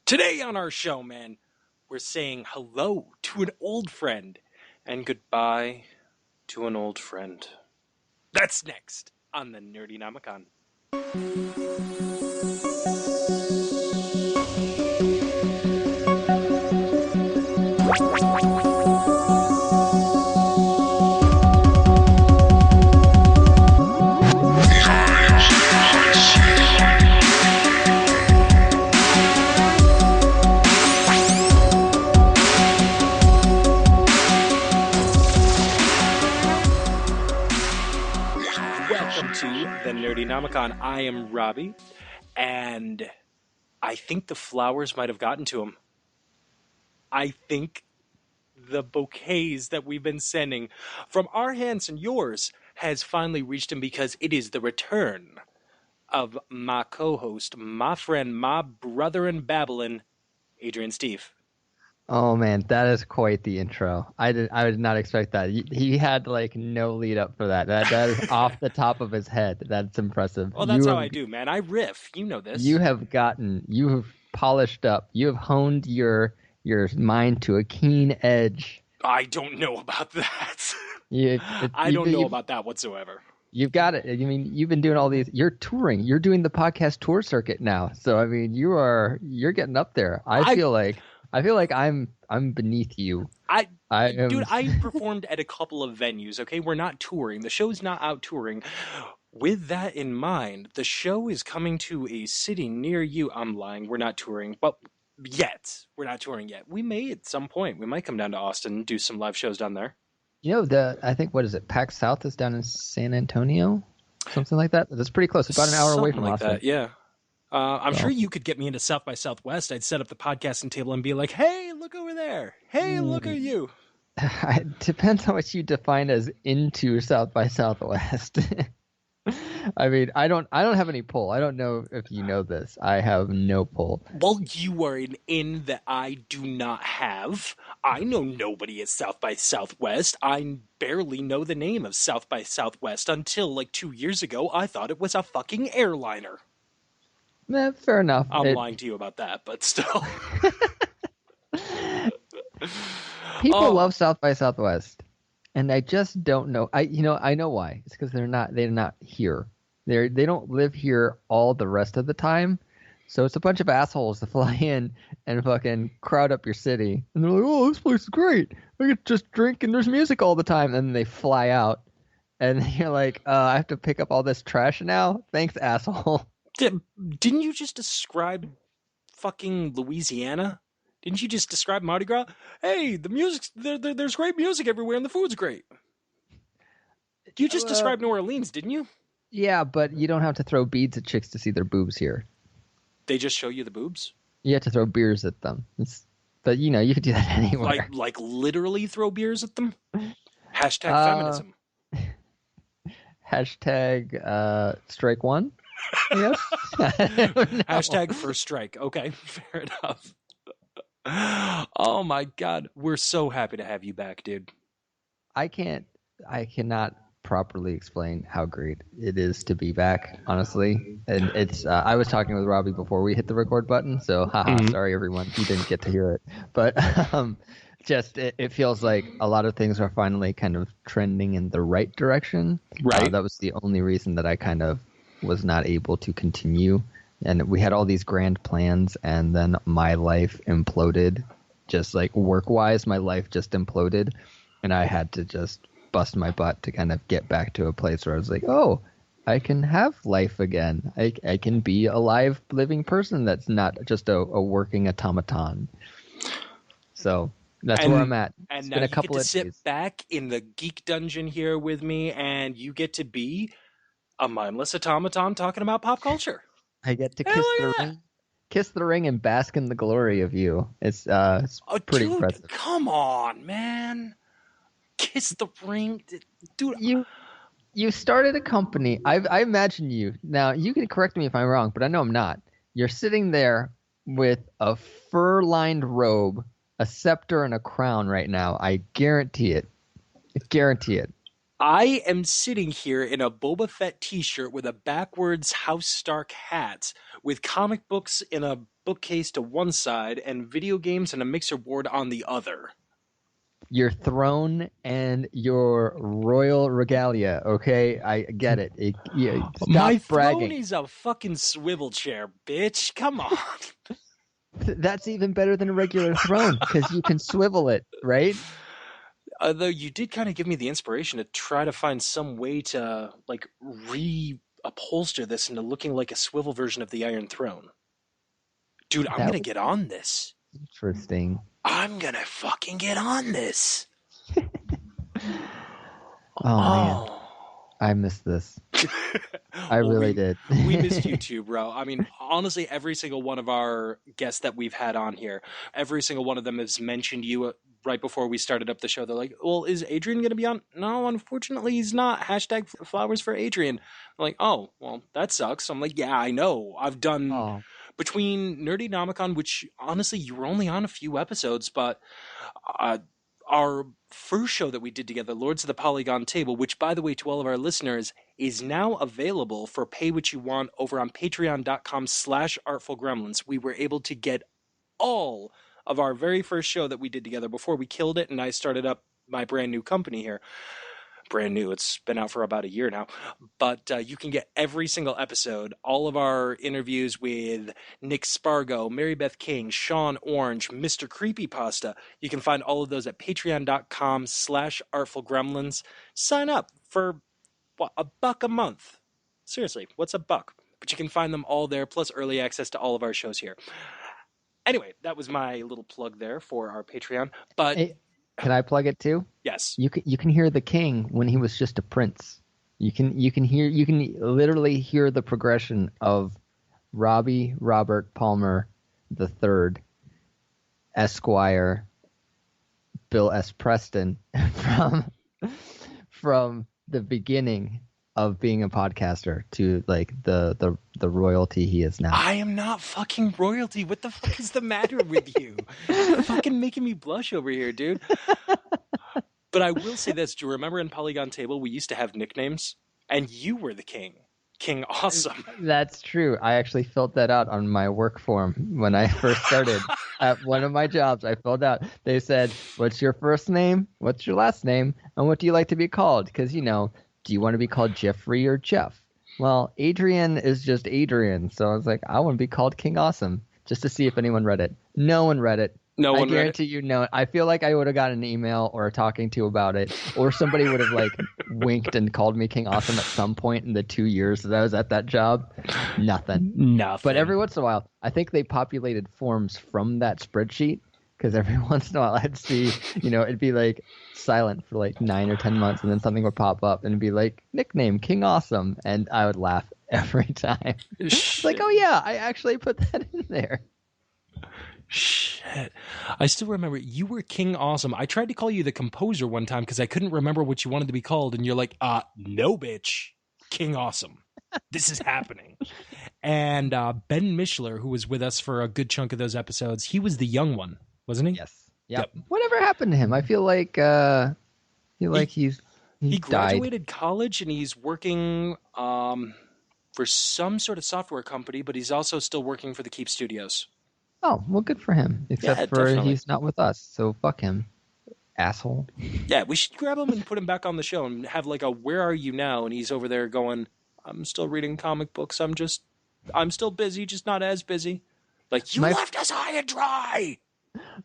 Today on our show, man, we're saying hello to an old friend and goodbye to an old friend. That's next on the Nerdy Nomicon. The Nerdy Nomicon. I am Robbie, and I think the flowers might have gotten to him. I think the bouquets that we've been sending from our hands and yours has finally reached him, because it is the return of my co-host, my friend, my brother in Babylon, Adrian Steve. Oh man, that is quite the intro. I did not expect that. He had like no lead up for that. That is off the top of his head. That's impressive. Well, that's how I do, man. I riff. You know this. You have polished up. You have honed your mind to a keen edge. I don't know about that. I don't know about that whatsoever. You've got it. I mean, you've been doing all these. You're touring. You're doing the podcast tour circuit now. So I mean, you're getting up there. I feel like I'm beneath you. Dude, I performed at a couple of venues, okay? We're not touring. The show's not out touring. With that in mind, the show is coming to a city near you. I'm lying. We're not touring, but yet. We're not touring yet. We may at some point. We might come down to Austin and do some live shows down there. You know, I think, what is it? PAX South is down in San Antonio? Something like that? That's pretty close. About an hour away from Austin. That, yeah. I'm sure you could get me into South by Southwest. I'd set up the podcasting table and be like, hey, look over there. Hey, look at you. It depends how much you define as into South by Southwest. I mean, I don't have any pull. I don't know if you know this. I have no pull. Well, you are an in that I do not have. I know nobody at South by Southwest. I barely know the name of South by Southwest until like 2 years ago. I thought it was a fucking airliner. Fair enough. I'm lying to you about that, but still. People love South by Southwest, and I just don't know. I know why. It's because they're not here. They don't live here all the rest of the time. So it's a bunch of assholes that fly in and fucking crowd up your city, and they're like, "Oh, this place is great. I get to just drink and there's music all the time." And then they fly out, and you're like, "I have to pick up all this trash now. Thanks, asshole." Didn't you just describe fucking Louisiana? Didn't you just describe Mardi Gras? Hey, the music's there's great music everywhere and the food's great. You just described New Orleans, didn't you? Yeah, but you don't have to throw beads at chicks to see their boobs here. They just show you the boobs? You have to throw beers at them. But you could do that anywhere. Like literally throw beers at them? Hashtag feminism. Hashtag strike one. Yes. Hashtag first strike. Okay, fair enough. Oh my God, we're so happy to have you back, dude. I cannot properly explain how great it is to be back, honestly. And it's I was talking with Robbie before we hit the record button, so sorry everyone, you didn't get to hear it. But it feels like a lot of things are finally kind of trending in the right direction. Right. That was the only reason that I kind of was not able to continue. And we had all these grand plans, and then my life imploded. Just like work-wise, my life just imploded, and I had to just bust my butt to kind of get back to a place where I was like, oh, I can have life again. I can be a live, living person that's not just a working automaton. So that's where I'm at. And now you get to sit back in the geek dungeon here with me, and you get to be a mindless automaton talking about pop culture. I get to kiss the ring and bask in the glory of you. It's pretty impressive. Come on, man. Kiss the ring. Dude. You started a company. I imagine you. Now, you can correct me if I'm wrong, but I know I'm not. You're sitting there with a fur-lined robe, a scepter, and a crown right now. I guarantee it. I guarantee it. I am sitting here in a Boba Fett t-shirt with a backwards House Stark hat with comic books in a bookcase to one side and video games and a mixer board on the other. Your throne and your royal regalia, okay? I get it. Stop My bragging. throne is a fucking swivel chair, bitch. Come on. That's even better than a regular throne because you can swivel it, right? Although you did kind of give me the inspiration to try to find some way to like reupholster this into looking like a swivel version of the Iron Throne. Dude, I'm gonna get on this. Interesting. I'm gonna fucking get on this. Man, I missed this. I really did. We missed you too, bro. I mean, honestly, every single one of our guests that we've had on here, every single one of them has mentioned you right before we started up the show. They're like, well, is Adrian going to be on? No, unfortunately, he's not. Hashtag flowers for Adrian. I'm like, oh, well, that sucks. I'm like, yeah, I know. I've done between Nerdy Nomicon, which honestly, you were only on a few episodes, but our first show that we did together, Lords of the Polygon Table, which, by the way, to all of our listeners, is now available for pay what you want over on patreon.com/artfulgremlins. We were able to get all of our very first show that we did together before we killed it and I started up my brand new company here. Brand new. It's been out for about a year now. But you can get every single episode, all of our interviews with Nick Spargo, Mary Beth King, Sean Orange, Mr. Creepypasta. You can find all of those at patreon.com/artfulgremlins. Sign up for what, $1 a month. Seriously, what's $1? But you can find them all there, plus early access to all of our shows here. Anyway, that was my little plug there for our Patreon. But hey, can I plug it too? Yes. You can hear the king when he was just a prince. You can literally hear the progression of Robbie Robert Palmer III, Esquire, Bill S. Preston from the beginning of being a podcaster to like the royalty he is now. I am not fucking royalty. What the fuck is the matter with you? You're fucking making me blush over here, dude. But I will say this. Do you remember in Polygon Table we used to have nicknames? And you were the king. King Awesome. That's true. I actually filled that out on my work form when I first started. At one of my jobs, I filled out. They said, what's your first name? What's your last name? And what do you like to be called? Because, do you want to be called Jeffrey or Jeff? Well, Adrian is just Adrian. So I was like, I want to be called King Awesome just to see if anyone read it. No one read it. I guarantee you no. I feel like I would have gotten an email or a talking to about it, or somebody would have like winked and called me King Awesome at some point in the 2 years that I was at that job. Nothing. But every once in a while, I think they populated forms from that spreadsheet because every once in a while I'd see, it'd be like silent for like 9 or 10 months, and then something would pop up and it'd be like nickname King Awesome, and I would laugh every time. Like, oh yeah, I actually put that in there. Shit. I still remember you were King Awesome. I tried to call you the composer one time because I couldn't remember what you wanted to be called. And you're like, no, bitch. King Awesome. This is happening. And Ben Mishler, who was with us for a good chunk of those episodes, he was the young one, wasn't he? Yes. Yep. Whatever happened to him? I feel like he graduated college and he's working for some sort of software company, but he's also still working for the Keep Studios. Oh, well, good for him. Except for definitely. He's not with us, so fuck him, asshole. Yeah, we should grab him and put him back on the show and have like a "Where are you now?" And he's over there going, "I'm still reading comic books. I'm still busy, just not as busy." Like, you left us high and dry.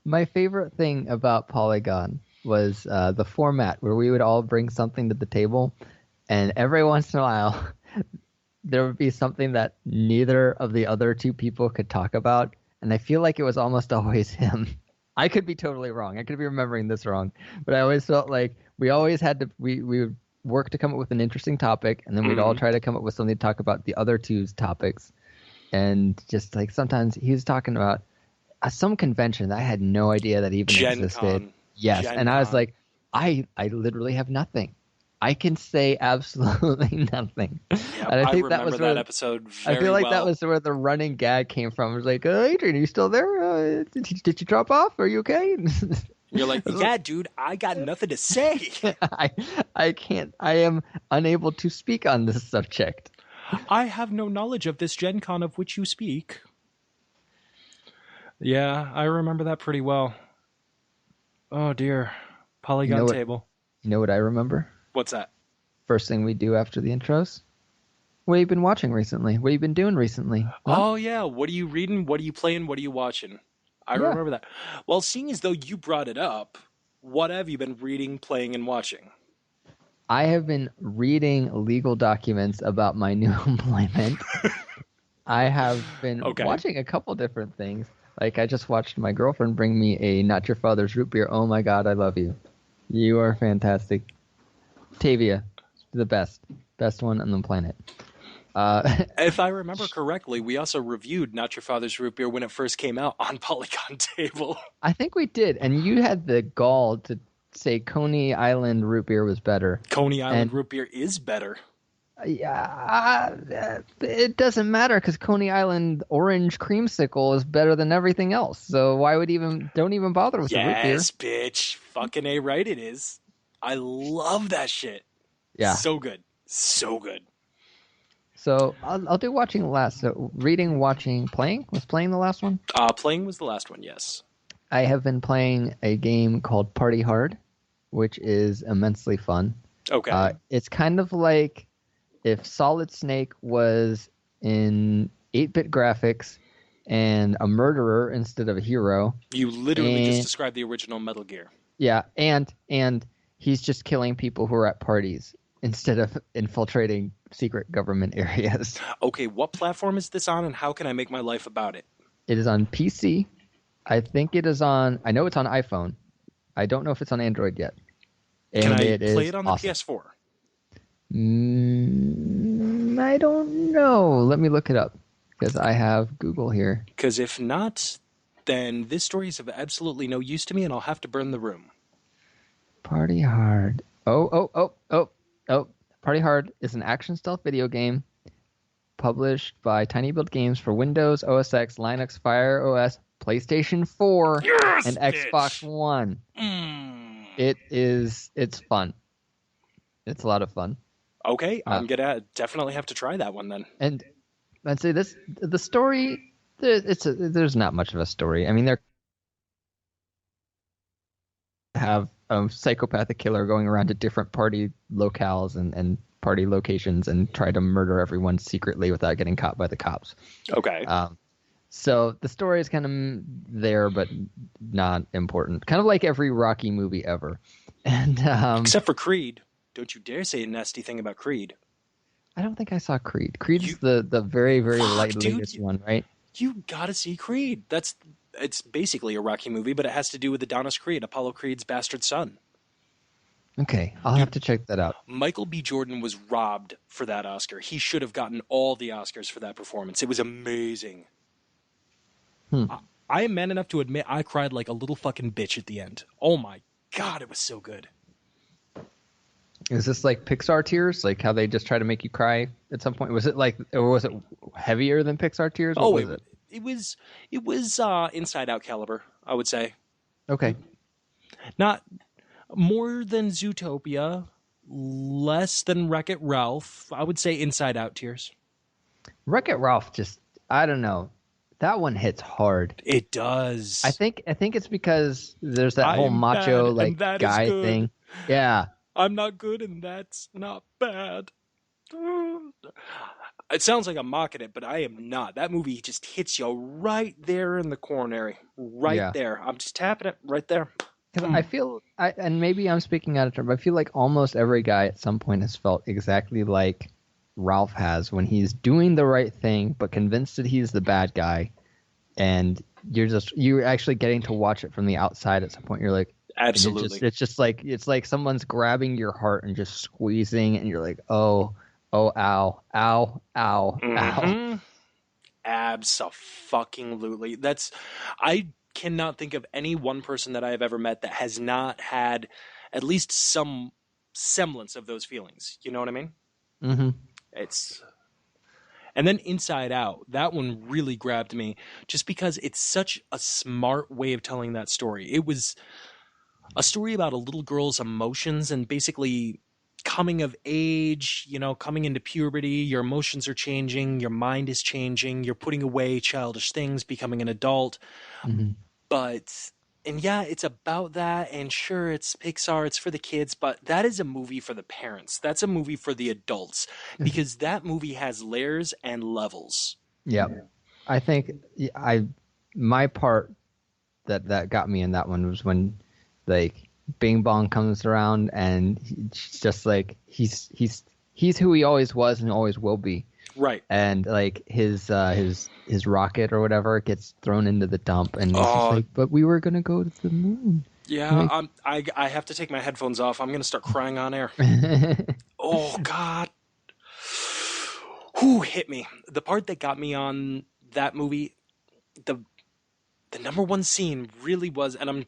My favorite thing about Polygon was the format where we would all bring something to the table, and every once in a while there would be something that neither of the other two people could talk about. And I feel like it was almost always him. I could be totally wrong. I could be remembering this wrong. But I always felt like we always had to, we would work to come up with an interesting topic, and then we'd all try to come up with something to talk about the other two's topics. And just like sometimes he was talking about some convention that I had no idea that even existed. Yes. Gen and I was like, I literally have nothing. I can say absolutely nothing. Yep, and I think that was that episode very I feel like well. That was where the running gag came from. It was like, Adrian, are you still there? Did you drop off? Are you okay? You're like, yeah, dude, I got nothing to say. I can't. I am unable to speak on this subject. I have no knowledge of this Gen Con of which you speak. Yeah, I remember that pretty well. Oh dear. You know Polygon what? table. You know what I remember? What's that? First thing we do after the intros. What have you been watching recently? What have you been doing recently? Huh? Oh yeah, what are you reading? What are you playing? What are you watching? I Yeah. remember that. Well, seeing as though you brought it up, what have you been reading, playing, and watching? I have been reading legal documents about my new employment. I have been Okay. watching a couple different things. Like I just watched my girlfriend bring me a Not Your Father's root beer. Oh my God, I love you. You are fantastic. Tavia, the best one on the planet. If I remember correctly, we also reviewed Not Your Father's Root Beer when it first came out on Polygon Table. I think we did, and you had the gall to say Coney Island root beer was better. Coney Island And Root Beer is better. yeah, it doesn't matter because Coney Island orange creamsicle is better than everything else. So why would don't even bother with the root beer? Yes, bitch. Fucking A right it is. I love that shit. Yeah. So good. So good. So I'll do watching last. So reading, watching, playing. Was playing the last one? Playing was the last one, yes. I have been playing a game called Party Hard, which is immensely fun. Okay. It's kind of like if Solid Snake was in 8-bit graphics and a murderer instead of a hero. You literally just And described the original Metal Gear. yeah, and he's just killing people who are at parties instead of infiltrating secret government areas. Okay, what platform is this on and how can I make my life about it? It is on PC. I know it's on iPhone. I don't know if it's on Android yet. Can And I it play is it on the awesome. PS4? I don't know. Let me look it up because I have Google here. Because if not, then this story is of absolutely no use to me and I'll have to burn the room. Party Hard. Oh. Party Hard is an action stealth video game published by Tiny Build Games for Windows, OS X, Linux, Fire OS, PlayStation 4, Yes, and Xbox bitch! One. Mm. It's fun. It's a lot of fun. Okay, Uh, I'm gonna definitely have to try that one then. and I'd say the story, there's not much of a story. I mean, there have a psychopathic killer going around to different party locales and party locations and try to murder everyone secretly without getting caught by the cops. Okay. So the story is kind of there, but not important. Kind of like every Rocky movie ever. And Except for Creed. Don't you dare say a nasty thing about Creed. I don't think I saw Creed. Creed's You the very, very fuck, dude. latest one, right? You gotta see Creed. It's basically a Rocky movie, but it has to do with Adonis Creed, Apollo Creed's bastard son. Okay, I'll have to check that out. Michael B. Jordan was robbed for that Oscar. He should have gotten all the Oscars for that performance. It was amazing. I am man enough to admit I cried like a little fucking bitch at the end. Oh my God, it was so good. Is this like Pixar tears? Like how they just try to make you cry at some point? Was it like, or was it heavier than Pixar tears? What was it? It was Inside Out caliber, I would say. Okay. Not more than Zootopia, less than Wreck-It Ralph. I would say Inside Out tears. Wreck-It Ralph just, I don't know. That one hits hard. It does. I think it's because there's that whole I'm macho bad, and like that is guy good. thing. Yeah. I'm not good, and that's not bad. It sounds like I'm mocking it, but I am not. That movie just hits you right there in the coronary. Right Yeah. there. I'm just tapping it right there. Because I feel, and maybe I'm speaking out of turn, but I feel like almost every guy at some point has felt exactly like Ralph has when he's doing the right thing, but convinced that he's the bad guy. And you're actually getting to watch it from the outside at some point. You're like, Absolutely. It's like someone's grabbing your heart and just squeezing, and you're like, oh, ow, ow, ow. Abso-fucking-lutely. I cannot think of any one person that I have ever met that has not had at least some semblance of those feelings. You know what I mean? Mm-hmm. And then Inside Out, that one really grabbed me just because it's such a smart way of telling that story. It was a story about a little girl's emotions and basically coming of age, coming into puberty, your emotions are changing, your mind is changing, you're putting away childish things, becoming an adult. Hmm. But, and yeah, it's about that. And sure, it's Pixar, it's for the kids, but that is a movie for the parents. That's a movie for the adults because that movie has layers and levels. Yep. I think I my part that got me in that one was when like Bing Bong comes around and he's just like he's who he always was and always will be. Right. And like his rocket or whatever gets thrown into the dump and he's just Oh, like, but we were gonna go to the moon. yeah, Like, I have to take my headphones off. I'm going to start crying on air. Oh, God. Who hit me? The part that got me on that movie, the the number one scene really was, and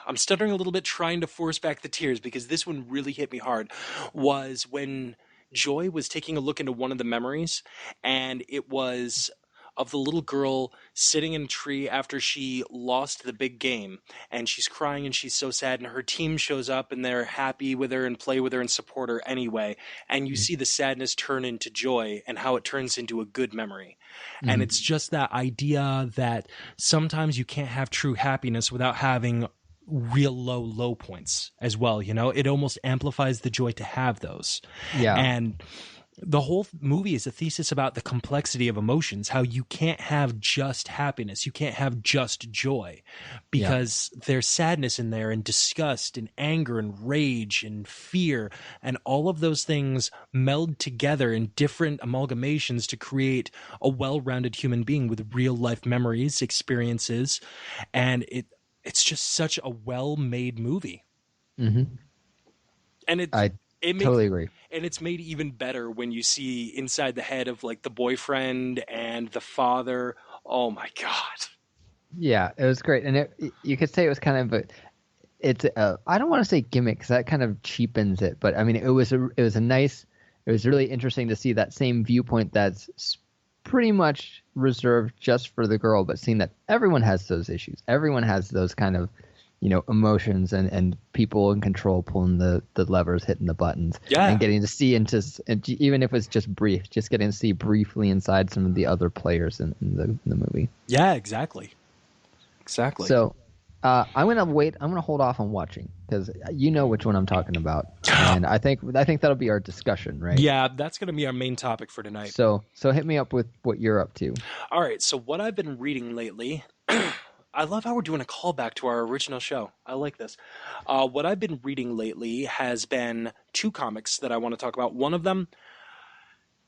I'm stuttering a little bit trying to force back the tears because this one really hit me hard, was when Joy was taking a look into one of the memories, and it was of the little girl sitting in a tree after she lost the big game, and she's crying and she's so sad, and her team shows up and they're happy with her and play with her and support her anyway, and you see the sadness turn into joy and how it turns into a good memory. And mhm. it's just that idea that sometimes you can't have true happiness without having real low points as well. It almost amplifies the joy to have those. Yeah, And the whole movie is a thesis about the complexity of emotions, how you can't have just happiness, you can't have just joy, yeah. because there's sadness in there and disgust and anger and rage and fear, and all of those things meld together in different amalgamations to create a well-rounded human being with real life memories, experiences, and it's just such a well-made movie. Hmm. And I it makes totally agree. and it's made even better when you see inside the head of like the boyfriend and the father. Oh my god. Yeah, it was great, and you could say it was kind of it's I don't want to say gimmick because that kind of cheapens it, but I mean it was really interesting to see that same viewpoint that's pretty much reserved just for the girl, but seeing that everyone has those issues, everyone has those kind of emotions and people in control pulling the levers, hitting the buttons, Yeah. and getting to see into even if it's just brief, just getting to see briefly inside some of the other players in the movie. Yeah, exactly. Exactly. So I'm gonna wait. I'm gonna hold off on watching because you know which one I'm talking about, and I think that'll be our discussion, right? Yeah, that's going to be our main topic for tonight. So hit me up with what you're up to. All right, so what I've been reading lately, I love how we're doing a callback to our original show. I like this. What I've been reading lately has been two comics that I want to talk about. One of them,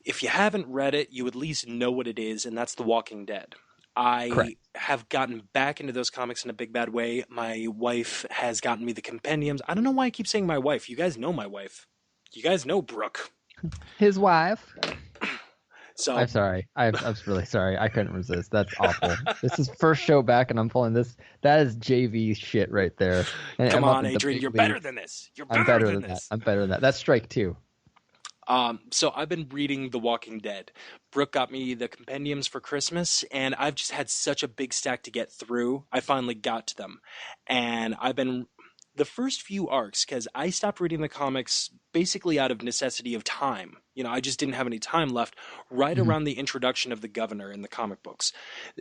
if you haven't read it, you at least know what it is, and that's The Walking Dead. Correct. I have gotten back into those comics in a big bad way. My wife has gotten me the compendiums. I don't know why I keep saying my wife. You guys know my wife. You guys know Brooke. His wife. I'm So, sorry. I'm really sorry. I couldn't resist. That's awful. This is first show back, and I'm pulling this. That is JV shit right there. And come I'm up on, in the Adrian, big you're better leagues. than this. You're I'm better better than than that. this. I'm better than that. That's strike two. So I've been reading The Walking Dead. Brooke got me the compendiums for Christmas, and I've just had such a big stack to get through. I finally got to them, and I've been the first few arcs because I stopped reading the comics basically out of necessity of time. I just didn't have any time left right Mhm. around the introduction of the governor in the comic books.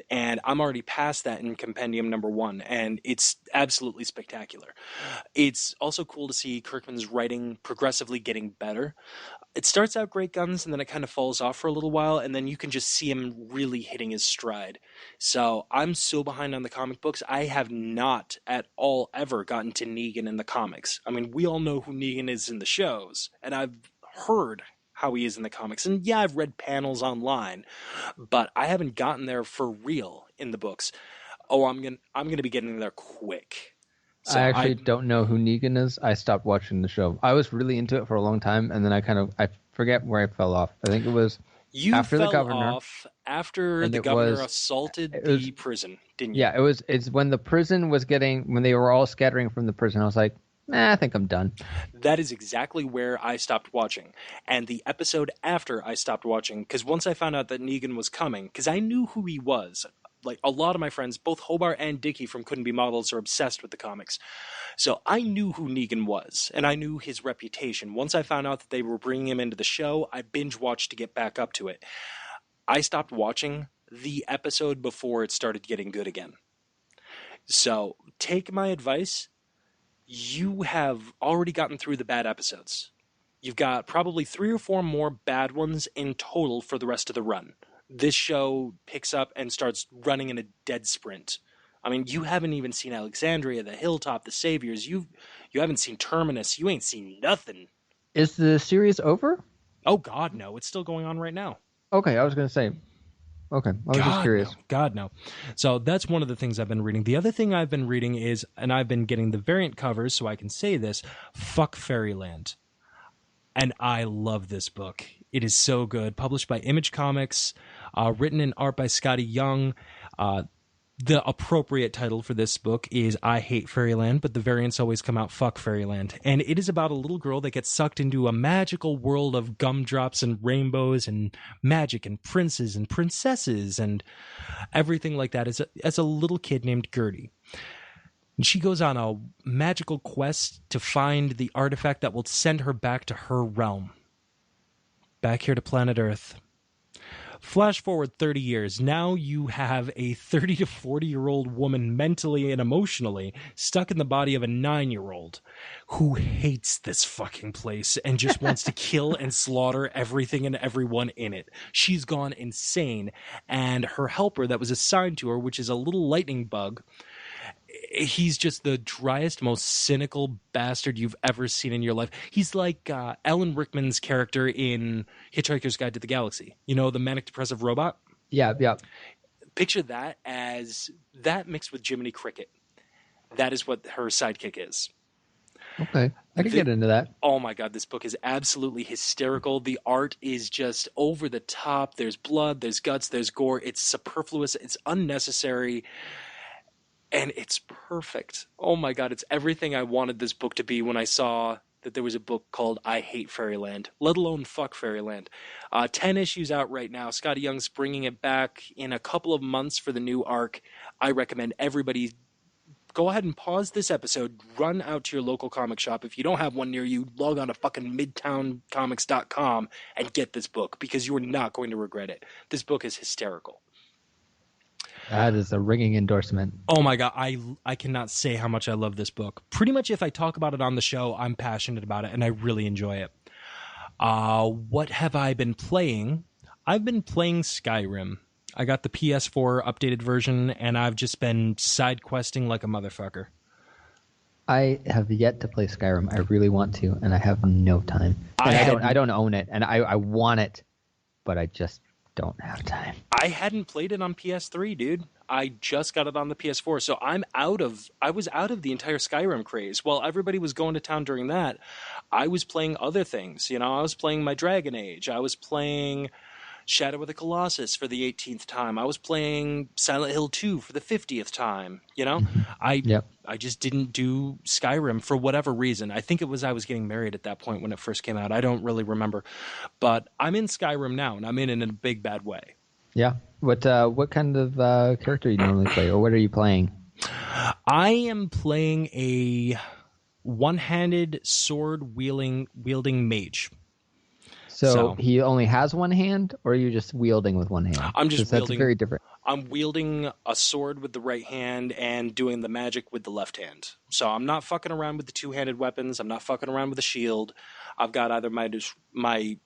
And I'm already past that in compendium number one, and it's absolutely spectacular. It's also cool to see Kirkman's writing progressively getting better. It starts out great guns and then it kind of falls off for a little while, and then you can just see him really hitting his stride. So I'm so behind on the comic books. I have not at all ever gotten to Negan in the comics. I mean, we all know who Negan is in the shows, and I've heard how he is in the comics. And yeah, I've read panels online, but I haven't gotten there for real in the books. Oh, I'm gonna be getting there quick. I So I actually don't know who Negan is. I stopped watching the show. I was really into it for a long time, and then I forget where I fell off. I think it was You after the fell governor, off after and the governor assaulted it was the prison, didn't you? yeah, it's when the prison was getting when they were all scattering from the prison. I was like, I think I'm done. That is exactly where I stopped watching. And the episode after I stopped watching, because once I found out that Negan was coming, because I knew who he was. like a lot of my friends, both Hobart and Dickey from Couldn't Be Models, are obsessed with the comics. So I knew who Negan was, and I knew his reputation. Once I found out that they were bringing him into the show, I binge watched to get back up to it. I stopped watching the episode before it started getting good again. So take my advice. You have already gotten through the bad episodes. You've got probably 3 or 4 more bad ones in total for the rest of the run. This show picks up and starts running in a dead sprint. I mean, you haven't even seen Alexandria, the Hilltop, the Saviors. You haven't seen Terminus. You ain't seen nothing. Is the series over? Oh, God, no. It's still going on right now. Okay, I was going to say. Okay, I was just curious. No. God, no. So that's one of the things I've been reading. The other thing I've been reading is, and I've been getting the variant covers so I can say this, Fuck Fairyland. And I love this book. It is so good. Published by Image Comics, written in art by Scotty Young. The appropriate title for this book is I Hate Fairyland, but the variants always come out Fuck Fairyland. And it is about a little girl that gets sucked into a magical world of gumdrops and rainbows and magic and princes and princesses and everything like that as a little kid named Gertie. And she goes on a magical quest to find the artifact that will send her back to her realm. Back here to planet Earth. Flash forward 30 years. Now you have a 30 to 40-year-old woman mentally and emotionally stuck in the body of a 9-year-old who hates this fucking place and just wants to kill and slaughter everything and everyone in it. She's gone insane. And her helper that was assigned to her, which is a little lightning bug, he's just the driest, most cynical bastard you've ever seen in your life. He's like Alan Rickman's character in Hitchhiker's Guide to the Galaxy. You know, the manic depressive robot? Yeah. Picture that as that mixed with Jiminy Cricket. That is what her sidekick is. Okay, I can get into that. Oh my God, this book is absolutely hysterical. The art is just over the top. There's blood, there's guts, there's gore. It's superfluous. It's unnecessary. And it's perfect. Oh my God, it's everything I wanted this book to be when I saw that there was a book called I Hate Fairyland, let alone Fuck Fairyland. 10 issues out right now. Scotty Young's bringing it back in a couple of months for the new arc. I recommend everybody go ahead and pause this episode, run out to your local comic shop. If you don't have one near you, log on to fucking midtowncomics.com and get this book because you are not going to regret it. This book is hysterical. That is a ringing endorsement. Oh my God, I cannot say how much I love this book. Pretty much if I talk about it on the show, I'm passionate about it and I really enjoy it. What have I been playing? I've been playing Skyrim. I got the PS4 updated version and I've just been side questing like a motherfucker. I have yet to play Skyrim. I really want to, and I have no time. And I don't own it, and I want it, but I just don't have time. I hadn't played it on PS3, dude. I just got it on the PS4, so I was out of the entire Skyrim craze. While everybody was going to town during that, I was playing other things. You know, I was playing my Dragon Age. I was playing Shadow of the Colossus for the 18th time. I was playing Silent Hill 2 for the 50th time. You know, I just didn't do Skyrim for whatever reason. I think it was I was getting married at that point when it first came out. I don't really remember, but I'm in Skyrim now, and I'm in a big bad way. Yeah. What kind of character you normally play, or what are you playing? I am playing a one-handed sword wielding mage. So he only has one hand, or are you just wielding with one hand? I'm just wielding. That's very different. I'm wielding a sword with the right hand and doing the magic with the left hand. So I'm not fucking around with the two-handed weapons. I'm not fucking around with a shield. I've got either my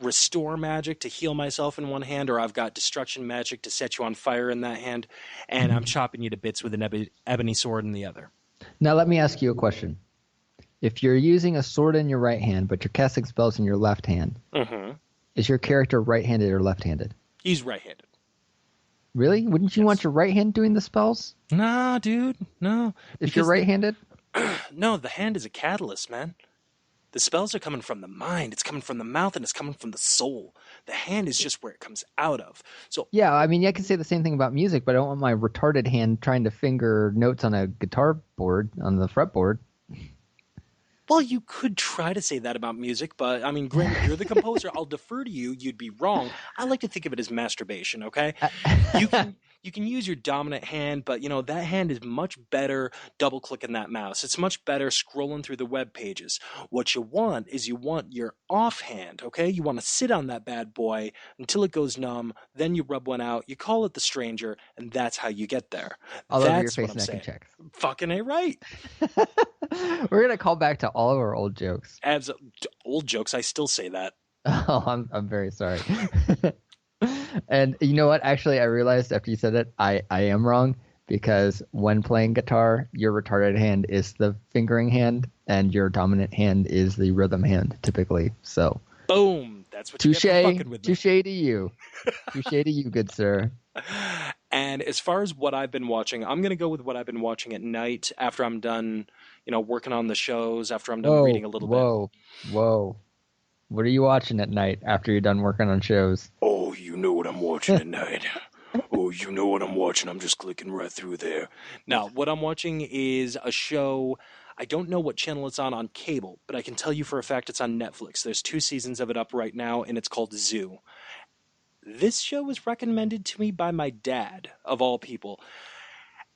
restore magic to heal myself in one hand, or I've got destruction magic to set you on fire in that hand, and I'm chopping you to bits with an ebony sword in the other. Now let me ask you a question. If you're using a sword in your right hand, but you're casting spells in your left hand, is your character right-handed or left-handed? He's right-handed. Really? Wouldn't you want your right hand doing the spells? Nah, dude, no. If you're right-handed? No, the hand is a catalyst, man. The spells are coming from the mind. It's coming from the mouth, and it's coming from the soul. The hand is just where it comes out of. So yeah, I mean, I can say the same thing about music, but I don't want my retarded hand trying to finger notes on a guitar board, on the fretboard. Well, you could try to say that about music, but, I mean, granted, you're the composer. I'll defer to you. You'd be wrong. I like to think of it as masturbation, okay? You you can use your dominant hand, but that hand is much better double clicking that mouse. It's much better scrolling through the web pages. What you want is your offhand, okay? You want to sit on that bad boy until it goes numb, then you rub one out, you call it the stranger, and that's how you get there. All over your That's face, what I'm neck, saying. and checks. Fucking A right. We're gonna call back to all of our old jokes. Old jokes, I still say that. Oh, I'm very sorry. And you know what? Actually, I realized after you said it, I am wrong, because when playing guitar, your retarded hand is the fingering hand, and your dominant hand is the rhythm hand, typically. So, boom. That's what you get for fucking with me. Touche to you. Touche to you, good sir. And as far as what I've been watching, I'm going to go with what I've been watching at night after I'm done, working on the shows, after I'm done reading a little bit. Whoa. What are you watching at night after you're done working on shows? Oh, you know what I'm watching at night. Oh, you know what I'm watching. I'm just clicking right through there. Now, what I'm watching is a show. I don't know what channel it's on cable, but I can tell you for a fact it's on Netflix. There's 2 seasons of it up right now, and it's called Zoo. This show was recommended to me by my dad, of all people,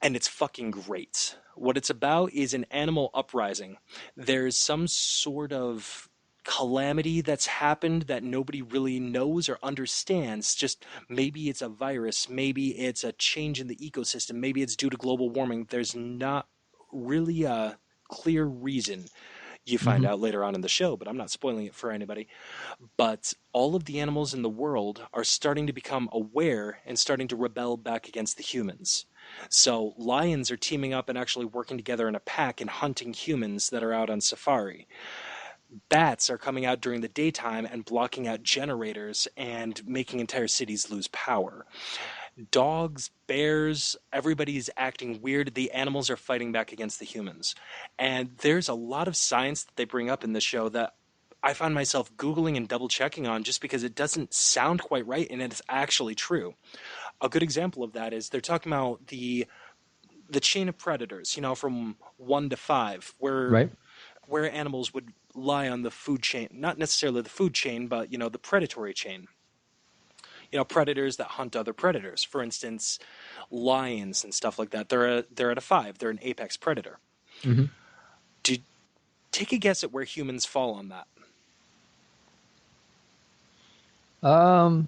and it's fucking great. What it's about is an animal uprising. There's some sort of calamity that's happened that nobody really knows or understands. Just maybe it's a virus, maybe it's a change in the ecosystem, maybe it's due to global warming. There's not really a clear reason. You find out later on in the show, but I'm not spoiling it for anybody. But all of the animals in the world are starting to become aware and starting to rebel back against the humans. So lions are teaming up and actually working together in a pack and hunting humans that are out on safari. Bats are coming out during the daytime and blocking out generators and making entire cities lose power. Dogs, bears, everybody's acting weird. The animals are fighting back against the humans. And there's a lot of science that they bring up in the show that I find myself Googling and double checking on just because it doesn't sound quite right and it's actually true. A good example of that is they're talking about the chain of predators, from 1 to 5, where animals would lie on the food chain, not necessarily the food chain, but the predatory chain. Predators that hunt other predators. For instance, lions and stuff like that. They're at a 5. They're an apex predator. Mm-hmm. Take a guess at where humans fall on that. Are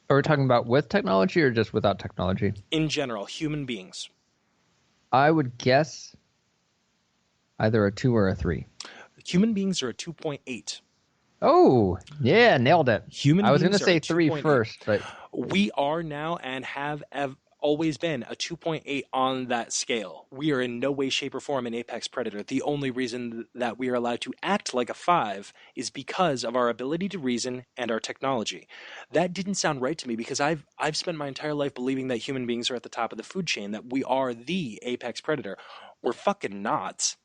we talking about with technology or just without technology? In general, human beings. I would guess either a 2 or a 3. Human beings are a 2.8. Oh, yeah, nailed it. I was going to say 3 first, but we are now and have always been a 2.8 on that scale. We are in no way, shape, or form an apex predator. The only reason that we are allowed to act like a 5 is because of our ability to reason and our technology. That didn't sound right to me because I've spent my entire life believing that human beings are at the top of the food chain, that we are the apex predator. We're fucking not.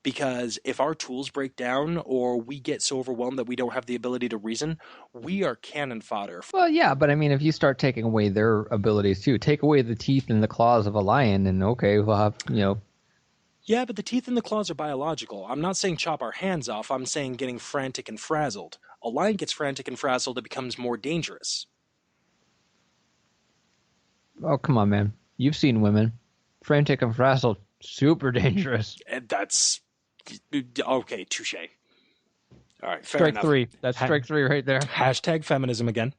Because if our tools break down or we get so overwhelmed that we don't have the ability to reason, we are cannon fodder. Well, yeah, but I mean, if you start taking away their abilities too, take away the teeth and the claws of a lion, and okay, we'll have, Yeah, but the teeth and the claws are biological. I'm not saying chop our hands off. I'm saying getting frantic and frazzled. A lion gets frantic and frazzled, it becomes more dangerous. Oh, come on, man. You've seen women. Frantic and frazzled, super dangerous. That's... Okay, touche. All right, fair strike enough. 3. That's strike 3 right there. Hashtag feminism again.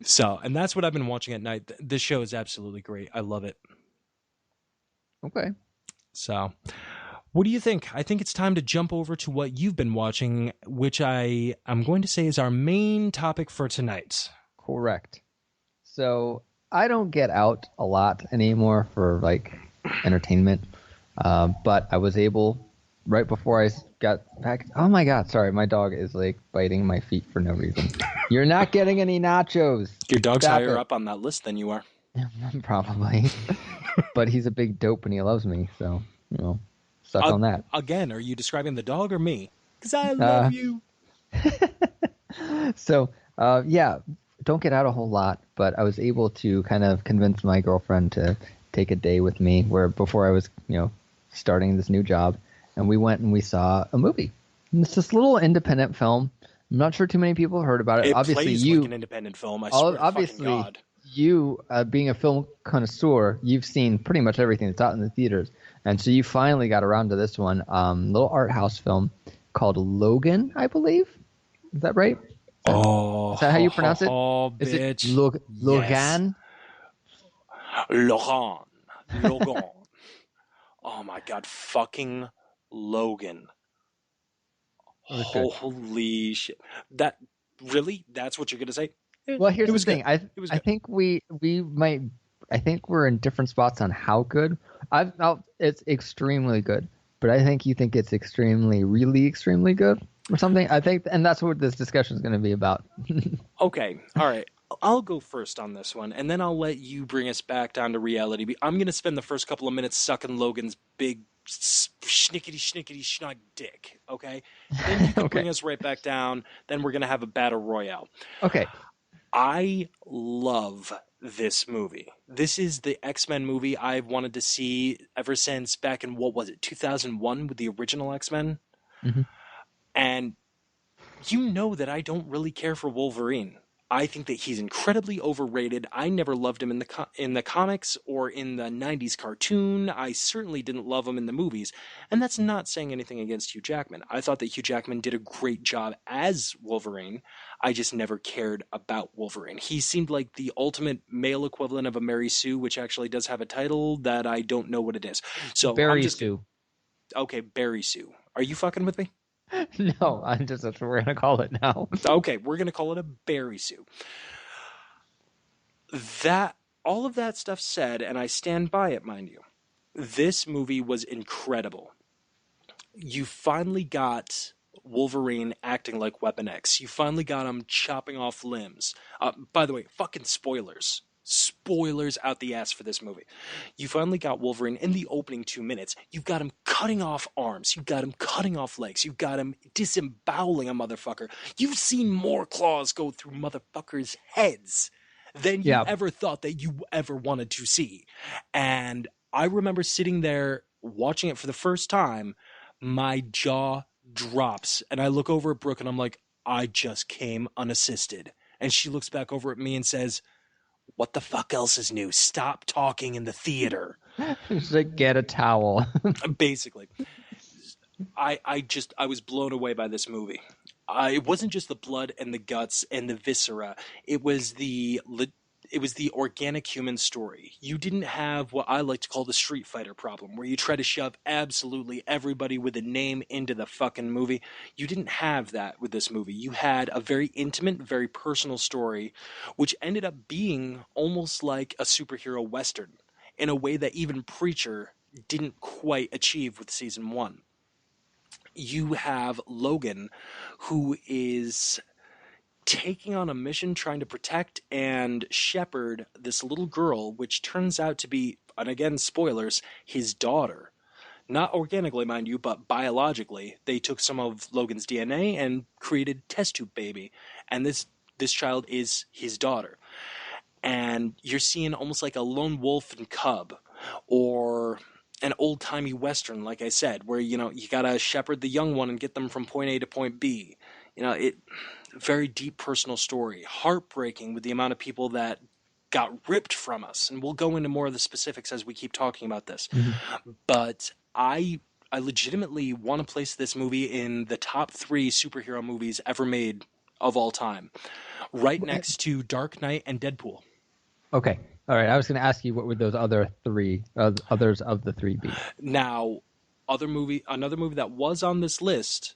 So, and that's what I've been watching at night. This show is absolutely great. I love it. Okay. So, what do you think? I think it's time to jump over to what you've been watching, which I am going to say is our main topic for tonight. Correct. So, I don't get out a lot anymore for, entertainment. But I was able... Right before I got back, oh my God, sorry, my dog is biting my feet for no reason. You're not getting any nachos. Your dog's higher up on that list than you are. Probably. But he's a big dope and he loves me, so, suck on that. Again, are you describing the dog or me? Because I love you. So, yeah, don't get out a whole lot, but I was able to kind of convince my girlfriend to take a day with me before I was, starting this new job. And we went and we saw a movie. And it's this little independent film. I'm not sure too many people heard about it. It obviously, plays like an independent film. I swear to fucking God. you, being a film connoisseur, you've seen pretty much everything that's out in the theaters, and so you finally got around to this one, little art house film called Logan, I believe. Is that right? Oh, Is that how ho, you ho, pronounce it? ho, Is it bitch. Yes. Logan? Logan. Logan. Oh my god, fucking Logan. It was good. Holy shit. That, really? That's what you're gonna say? Well, It here's the was good. thing. I It was I good. think we might. I think we're in different spots on how good. It's extremely good, but I think you think it's really extremely good or something. I think, and that's what this discussion is going to be about. Okay, all right. I'll go first on this one, and then I'll let you bring us back down to reality. I'm going to spend the first couple of minutes sucking Logan's big schnickety schnickety schnuck dick, okay? Then you can Okay. bring us right back down. Then we're going to have a battle royale. Okay. I love this movie. This is the X-Men movie I've wanted to see ever since back in, what was it, 2001 with the original X-Men? Hmm. And you know that I don't really care for Wolverine. I think that he's incredibly overrated. I never loved him in the comics or in the 90s cartoon. I certainly didn't love him in the movies. And that's not saying anything against Hugh Jackman. I thought that Hugh Jackman did a great job as Wolverine. I just never cared about Wolverine. He seemed like the ultimate male equivalent of a Mary Sue, which actually does have a title that I don't know what it is. So I'm Barry just Sue. okay, Barry Sue. Are you fucking with me? No, that's what we're gonna call it now. Okay, we're gonna call it a Barry Sue. That, all of that stuff said, and I stand by it, mind you, this movie was incredible. You finally got Wolverine acting like Weapon X. You finally got him chopping off limbs. By the way, fucking spoilers. Spoilers out the ass for this movie. You finally got Wolverine in the opening 2 minutes. You've got him cutting off arms. You've got him cutting off legs. You've got him disemboweling a motherfucker. You've seen more claws go through motherfuckers' heads than you Yeah. ever thought that you ever wanted to see. And I remember sitting there watching it for the first time, my jaw drops, and I look over at Brooke and I'm like, I just came unassisted. And she looks back over at me and says, what the fuck else is new? Stop talking in the theater. Just like get a towel. Basically, I was blown away by this movie. It wasn't just the blood and the guts and the viscera. It was the organic human story. You didn't have what I like to call the Street Fighter problem, where you try to shove absolutely everybody with a name into the fucking movie. You didn't have that with this movie. You had a very intimate, very personal story, which ended up being almost like a superhero western in a way that even Preacher didn't quite achieve with season one. You have Logan, who is taking on a mission trying to protect and shepherd this little girl, which turns out to be, and again, spoilers, his daughter. Not organically, mind you, but biologically. They took some of Logan's DNA and created test tube baby, and this child is his daughter. And you're seeing almost like a lone wolf and cub, or an old timey western, like I said, where you gotta shepherd the young one and get them from point A to point B. It very deep personal story, heartbreaking with the amount of people that got ripped from us, and we'll go into more of the specifics as we keep talking about this. Mhm. But I legitimately want to place this movie in the top 3 superhero movies ever made of all time, right next to Dark Knight and Deadpool. Okay. All right. I was going to ask you what would those other three others of the three be? Now, another movie that was on this list,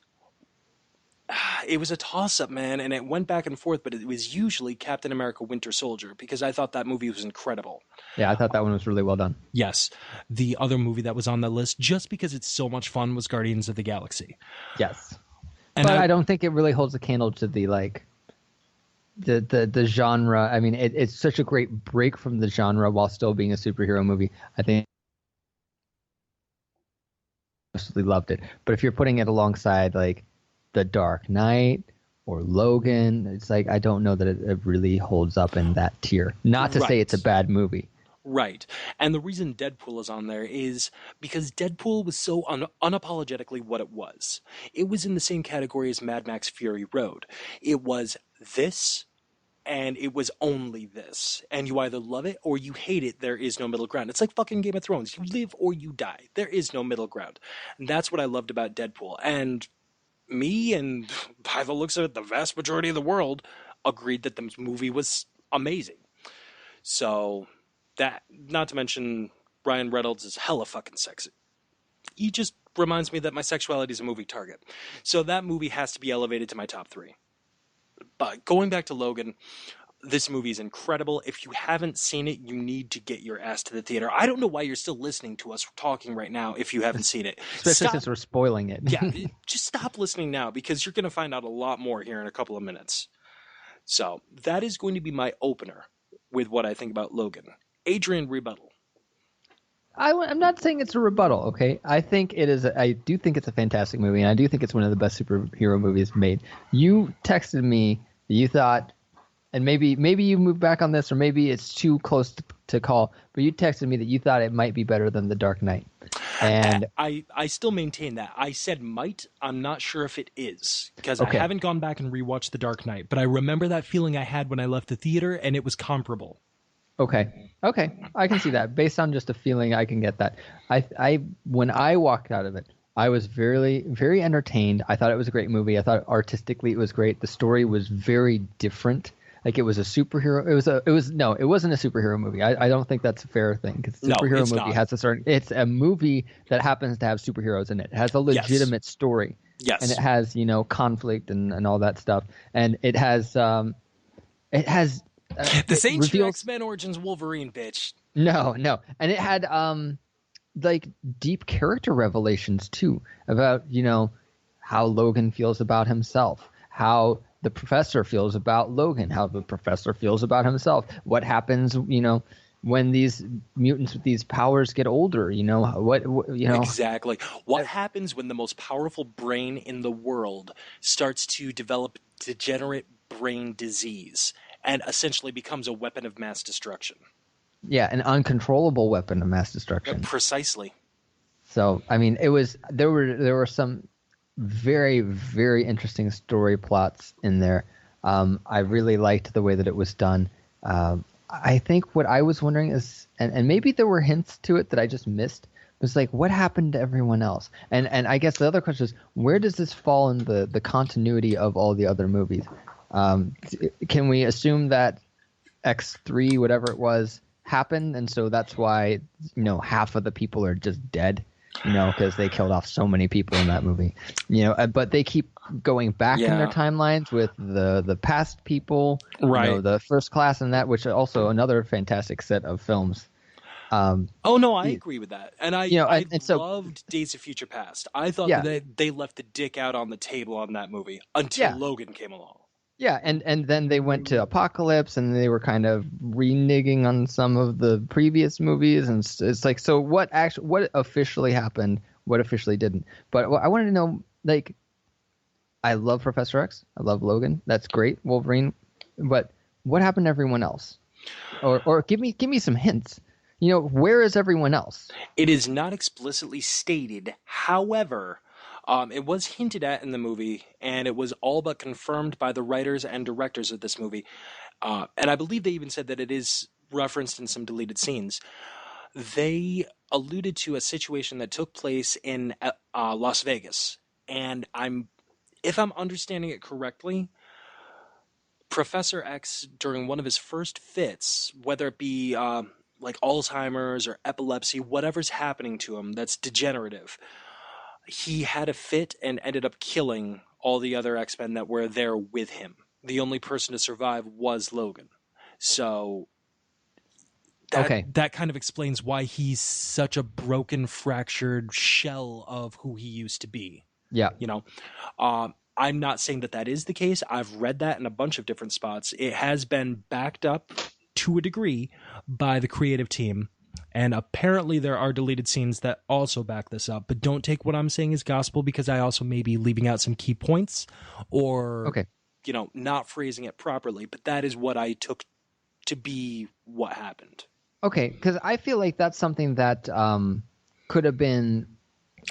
it was a toss-up, man, and it went back and forth, but it was usually Captain America Winter Soldier, because I thought that movie was incredible. Yeah, I thought that one was really well done. Yes. The other movie that was on the list, just because it's so much fun, was Guardians of the Galaxy. Yes. And But I don't think it really holds a candle to the the genre. I mean, it's such a great break from the genre while still being a superhero movie. I think I absolutely loved it. But if you're putting it alongside like The Dark Knight or Logan, it's like I don't know that it really holds up in that tier. Not to say it's a bad movie. Right. And the reason Deadpool is on there is because Deadpool was so unapologetically what it was. It was in the same category as Mad Max Fury Road. It was this and it was only this. And you either love it or you hate it. There is no middle ground. It's like fucking Game of Thrones. You live or you die. There is no middle ground. And that's what I loved about Deadpool. And me, and by the looks of it, the vast majority of the world agreed that the movie was amazing. So that, not to mention Ryan Reynolds is hella fucking sexy. He just reminds me that my sexuality is a movie target. So that movie has to be elevated to my top 3. But going back to Logan, this movie is incredible. If you haven't seen it, you need to get your ass to the theater. I don't know why you're still listening to us talking right now if you haven't seen it. Especially since we're spoiling it. Yeah, just stop listening now because you're going to find out a lot more here in a couple of minutes. So that is going to be my opener with what I think about Logan. Adrian, rebuttal. I'm not saying it's a rebuttal, okay? I think it is. I do think it's a fantastic movie, and I do think it's one of the best superhero movies made. You texted me that you thought, and maybe you move back on this, or maybe it's too close to call, but you texted me that you thought it might be better than The Dark Knight. And I still maintain that. I said might. I'm not sure if it is, because Okay. I haven't gone back and rewatched The Dark Knight, but I remember that feeling I had when I left the theater, and it was comparable. Okay, I can see that. Based on just a feeling, I can get that. I when I walked out of it, I was very, very entertained. I thought it was a great movie. I thought artistically it was great. The story was very different. Like it was a superhero. It wasn't a superhero movie. I don't think that's a fair thing because superhero it's movie not. has a certain. It's a movie that happens to have superheroes in it. It has a legitimate story. Yes. And it has conflict and all that stuff. And it has the Saint X-Men Origins Wolverine, bitch. No, and it had like deep character revelations too about how Logan feels about himself, how the professor feels about Logan, how the professor feels about himself, what happens when these mutants with these powers get older, Exactly. What happens when the most powerful brain in the world starts to develop degenerate brain disease and essentially becomes a weapon of mass destruction? Yeah, an uncontrollable weapon of mass destruction. Precisely. So, I mean, there were some very, very interesting story plots in there. I really liked the way that it was done. I think what I was wondering is, and maybe there were hints to it that I just missed, was like, what happened to everyone else? And I guess the other question is, where does this fall in the continuity of all the other movies? Can we assume that X3, whatever it was, happened, and so that's why half of the people are just dead, because they killed off so many people in that movie, but they keep going back in their timelines with the past people, right? The First Class and that, which is also another fantastic set of films. I agree with that, and I loved Days of Future Past. I thought that they left the dick out on the table on that movie until Logan came along. Yeah, and then they went to Apocalypse, and they were kind of reneging on some of the previous movies, and it's like, so what officially happened, what officially didn't? But I wanted to know, like, I love Professor X, I love Logan, that's great, Wolverine, but what happened to everyone else? Or give me some hints. Where is everyone else? It is not explicitly stated, however. It was hinted at in the movie, and it was all but confirmed by the writers and directors of this movie. And I believe they even said that it is referenced in some deleted scenes. They alluded to a situation that took place in Las Vegas. And if I'm understanding it correctly, Professor X, during one of his first fits, whether it be like Alzheimer's or epilepsy, whatever's happening to him that's degenerative, he had a fit and ended up killing all the other X-Men that were there with him. The only person to survive was Logan. So that kind of explains why he's such a broken, fractured shell of who he used to be. Yeah. I'm not saying that is the case. I've read that in a bunch of different spots. It has been backed up to a degree by the creative team. And apparently there are deleted scenes that also back this up. But don't take what I'm saying as gospel, because I also may be leaving out some key points or, not phrasing it properly. But that is what I took to be what happened. Okay, because I feel like that's something that could have been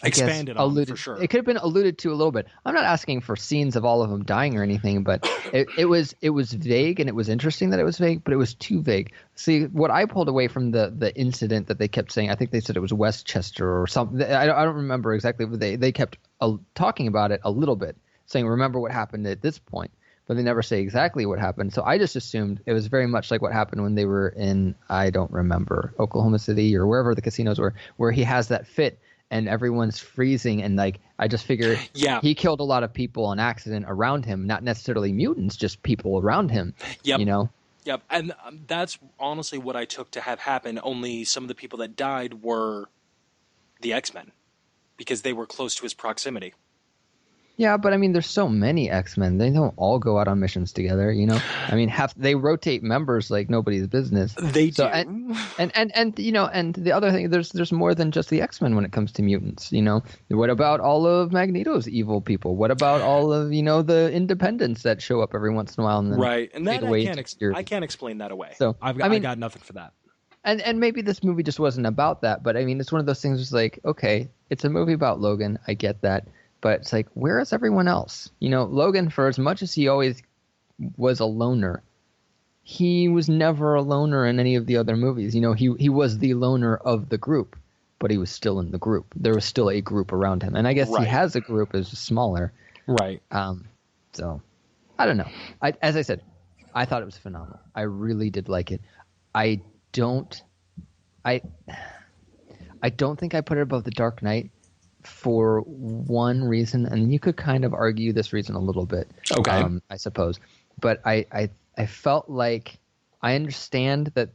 I guess expanded on for alluded. sure. It could have been alluded to a little bit. I'm not asking for scenes of all of them dying or anything, but it was vague, and it was interesting that it was vague, but it was too vague. See, what I pulled away from the incident that they kept saying, I think they said it was Westchester or something. I don't remember exactly, but they kept talking about it a little bit, saying, remember what happened at this point, but they never say exactly what happened. So I just assumed it was very much like what happened when they were in, I don't remember, Oklahoma City or wherever the casinos were, where he has that fit and everyone's freezing, and like I just figured he killed a lot of people on accident around him, not necessarily mutants, just people around him. Yep. You know? Yep. And that's honestly what I took to have happen, only some of the people that died were the X-Men, because they were close to his proximity. Yeah, but I mean, there's so many X-Men. They don't all go out on missions together, you know? I mean, they rotate members like nobody's business. They do. And you know, and the other thing, there's more than just the X-Men when it comes to mutants, you know? What about all of Magneto's evil people? What about all of, you know, the Independents that show up every once in a while and then right? And that I can't explain that away. So I got nothing for that. And maybe this movie just wasn't about that, but I mean, it's one of those things. It's like, okay, it's a movie about Logan. I get that. But it's like, where is everyone else? You know, Logan, for as much as he always was a loner, he was never a loner in any of the other movies. You know, he was the loner of the group, but he was still in the group. There was still a group around him. And I guess he has a group, it's just smaller. Right. So, I don't know. As I said, I thought it was phenomenal. I really did like it. I don't think I put it above The Dark Knight, for one reason, and you could kind of argue this reason a little bit, okay, I suppose. But I felt like I understand that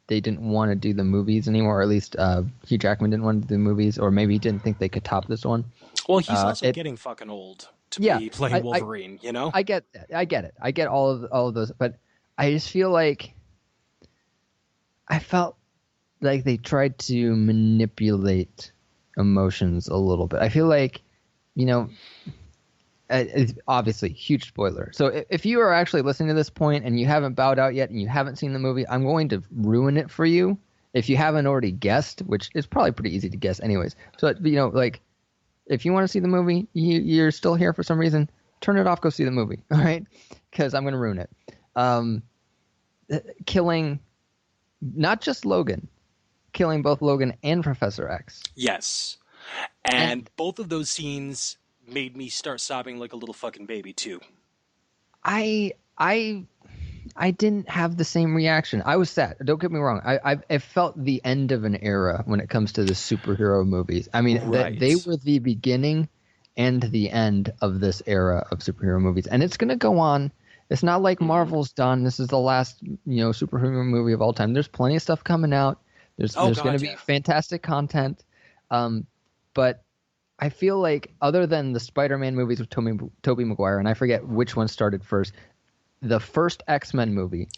they didn't want to do the movies anymore, or at least Hugh Jackman didn't want to do the movies, or maybe he didn't think they could top this one. Well, he's also getting fucking old to be playing Wolverine, you know? I get it. I get all of those, but I just feel like I felt like they tried to manipulate emotions a little bit. I feel like, you know, it's obviously huge spoiler. So if you are actually listening to this point and you haven't bowed out yet and you haven't seen the movie, I'm going to ruin it for you if you haven't already guessed, which is probably pretty easy to guess anyways. So, you know, like, if you want to see the movie, you're still here for some reason, turn it off, go see the movie, all right? Because I'm going to ruin it. Killing not just Logan, killing both Logan and Professor X. Yes. And both of those scenes made me start sobbing like a little fucking baby too. I didn't have the same reaction. I was sad. Don't get me wrong. I felt the end of an era when it comes to the superhero movies. I mean, they were the beginning and the end of this era of superhero movies. And it's going to go on. It's not like Marvel's done. This is the last, you know, superhero movie of all time. There's plenty of stuff coming out. There's going to be fantastic content. But I feel like other than the Spider-Man movies with Tobey Maguire, and I forget which one started first, the first X-Men movie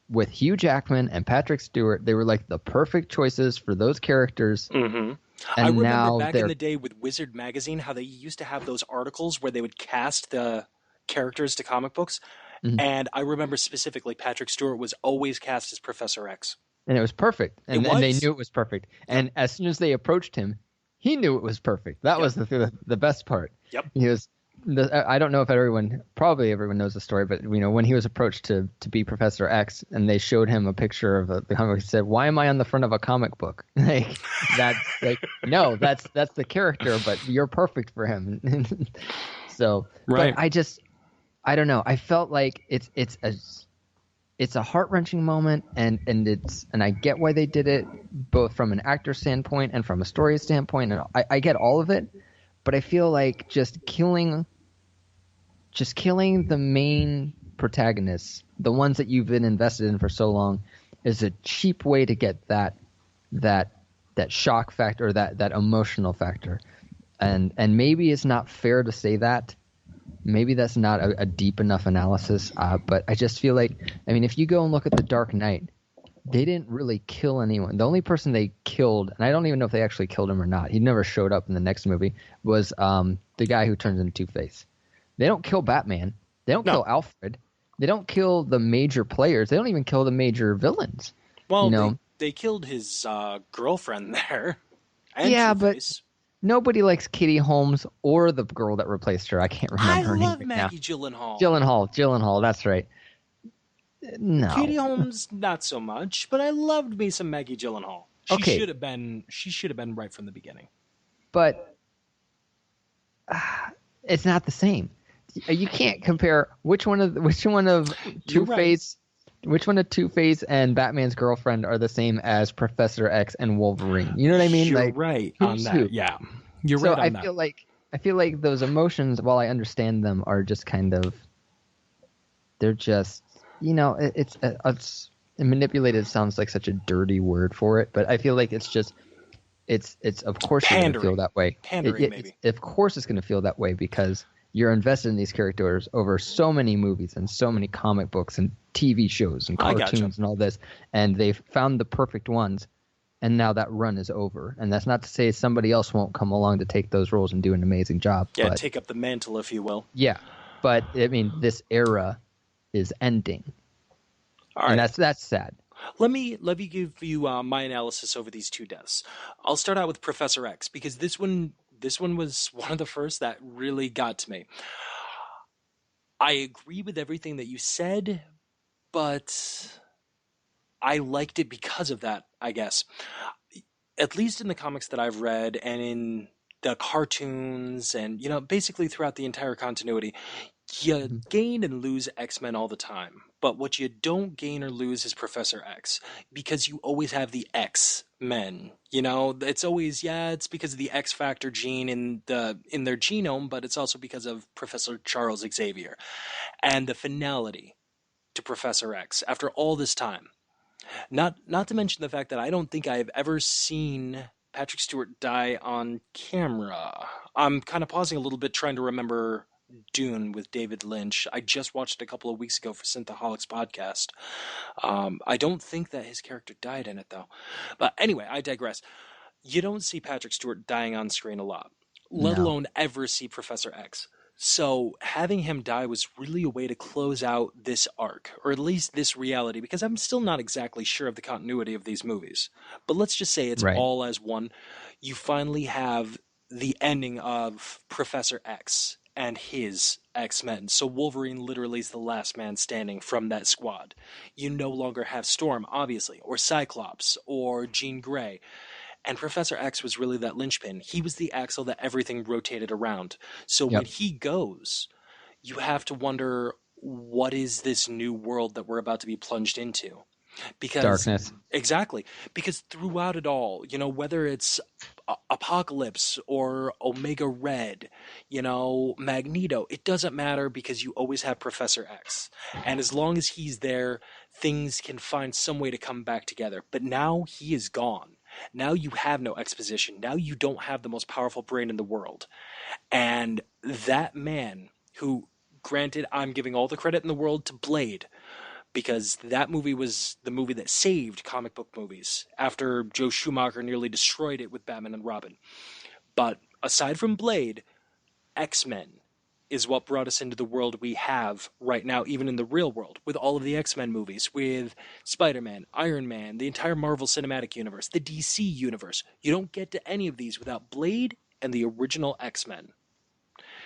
with Hugh Jackman and Patrick Stewart, they were like the perfect choices for those characters. Mm-hmm. And I remember back in the day with Wizard Magazine how they used to have those articles where they would cast the characters to comic books. Mm-hmm. And I remember specifically Patrick Stewart was always cast as Professor X. And it was perfect. And they knew it was perfect. And as soon as they approached him, he knew it was perfect. That was the best part. Yep. He was. I don't know if probably everyone knows the story, but you know, when he was approached to be Professor X, and they showed him a picture of the comic, he said, "Why am I on the front of a comic book?" Like that's like no, that's the character, but you're perfect for him. So, right. But I don't know. I felt like it's a heart-wrenching moment, and I get why they did it, both from an actor standpoint and from a story standpoint, and I get all of it, but I feel like just killing the main protagonists, the ones that you've been invested in for so long, is a cheap way to get that shock factor, that emotional factor, and maybe it's not fair to say that. Maybe that's not a deep enough analysis, but I just feel like, I mean, if you go and look at The Dark Knight, they didn't really kill anyone. The only person they killed, and I don't even know if they actually killed him or not, he never showed up in the next movie, was the guy who turns into Two-Face. They don't kill Batman. They don't kill Alfred. They don't kill the major players. They don't even kill the major villains. Well, they killed his girlfriend there. And yeah, Two-Face. Nobody likes Katie Holmes or the girl that replaced her. I can't I remember her name love right now. Maggie Gyllenhaal. Gyllenhaal, that's right. Katie No. Holmes, not so much, but I loved me some Maggie Gyllenhaal. She Okay, should have been. She should have been right from the beginning. but it's not the same. You can't compare You're Two right. Face, which one of Two Face and Batman's girlfriend are the same as Professor X and Wolverine. You know what I mean? You're Like, right on who's that. who? Yeah, you're So right on that. I feel like those emotions, while I understand them, are just kind of they're just it's manipulated sounds like such a dirty word for it, but I feel like it's just it's of course you're going to feel Pandering, that way. pandering, It's maybe. of course it's going to feel that way because you're invested in these characters over so many movies and so many comic books and TV shows and I gotcha. cartoons and all this, and they've found the perfect ones, and now that run is over. And that's not to say somebody else won't come along to take those roles and do an amazing job, Yeah, but take up the mantle, if you will. yeah, but I mean this era is ending, All and right. that's sad. Let me give you my analysis over these two deaths. I'll start out with Professor X because this one was one of the first that really got to me. I agree with everything that you said, but I liked it because of that, I guess. At least in the comics that I've read and in the cartoons and basically throughout the entire continuity, you Mhm. gain and lose X-Men all the time. But what you don't gain or lose is Professor X because you always have the X-Men. It's always it's because of the X factor gene in their genome, but it's also because of Professor Charles Xavier and the finality to Professor X after all this time. Not to mention the fact that I don't think I have ever seen Patrick Stewart die on camera. I'm kind of pausing a little bit trying to remember Dune with David Lynch. I just watched it a couple of weeks ago for Synthaholics podcast. I don't think that his character died in it though. But anyway, I digress. You don't see Patrick Stewart dying on screen a lot, let No, alone ever see Professor X. So having him die was really a way to close out this arc, or at least this reality, because I'm still not exactly sure of the continuity of these movies. But let's just say it's right. all as one. You finally have the ending of Professor X and his X-Men. So Wolverine literally is the last man standing from that squad. You no longer have Storm, obviously, or Cyclops, or Jean Grey. And Professor X was really that linchpin. He was the axle that everything rotated around. So when Yep. he goes, you have to wonder what is this new world that we're about to be plunged into? Because Darkness. exactly, because throughout it all, whether it's Apocalypse or Omega Red, Magneto, it doesn't matter because you always have Professor X. And as long as he's there, things can find some way to come back together. But now he is gone. Now you have no exposition. Now you don't have the most powerful brain in the world. And that man who, granted, I'm giving all the credit in the world to Blade, because that movie was the movie that saved comic book movies after Joe Schumacher nearly destroyed it with Batman and Robin. But aside from Blade, X-Men is what brought us into the world we have right now, even in the real world, with all of the X-Men movies, with Spider-Man, Iron Man, the entire Marvel Cinematic Universe, the DC Universe. You don't get to any of these without Blade and the original X-Men.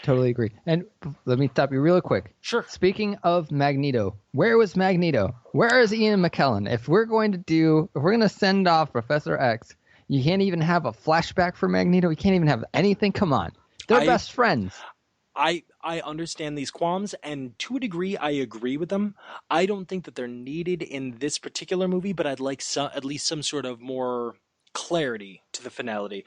Totally agree. And let me stop you real quick. Sure. Speaking of Magneto, where was Magneto? Where is Ian McKellen? If we're going to send off Professor X, you can't even have a flashback for Magneto. You can't even have anything. Come on, they're I best friends. I understand these qualms, and to a degree, I agree with them. I don't think that they're needed in this particular movie, but I'd like at least some sort of more clarity to the finality.